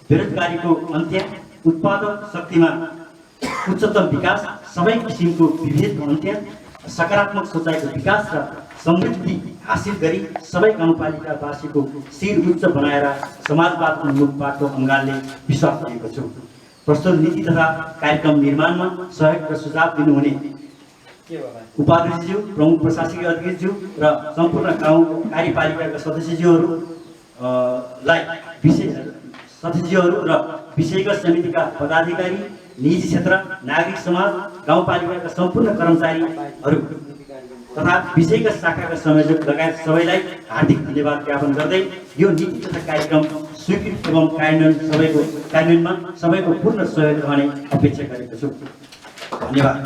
बेरोजगारीको अन्त्य, उत्पादक शक्तिमा उच्चतम विकास, सबै किसिमको विभेदको अन्त्य, सकारात्मक सोचाइको विकास र समृद्धि हासिल गरी सबै गाउँपालिकावासीको शिर उच्च बनाएर समाजवाद उन्मुख बाटो अँगाल्ने विश्वास लिएको छु। प्रस्तुत नीति तथा कार्यक्रम निर्माणमा सहयोग र सुझाव दिनुहुने उपाध्यक्षज्यू, प्रमुख प्रशासकीय अधिकारीज्यू र सम्पूर्ण गाउँ कार्यपालिकाका सदस्यज्यूहरू र विषयगत समितिका पदाधिकारी, निजी क्षेत्र, नागरिक समाज, गाउँपालिकाका सम्पूर्ण कर्मचारीहरू तथा विषयगत शाखाका संयोजक लगायत सबैलाई हार्दिक धन्यवाद ज्ञापन गर्दै यो नीति तथा कार्यक्रम स्वीकृत एवं कार्यान्वयनमा सबैको पूर्ण सहयोग रहने अपेक्षा गरेको छु। धन्यवाद।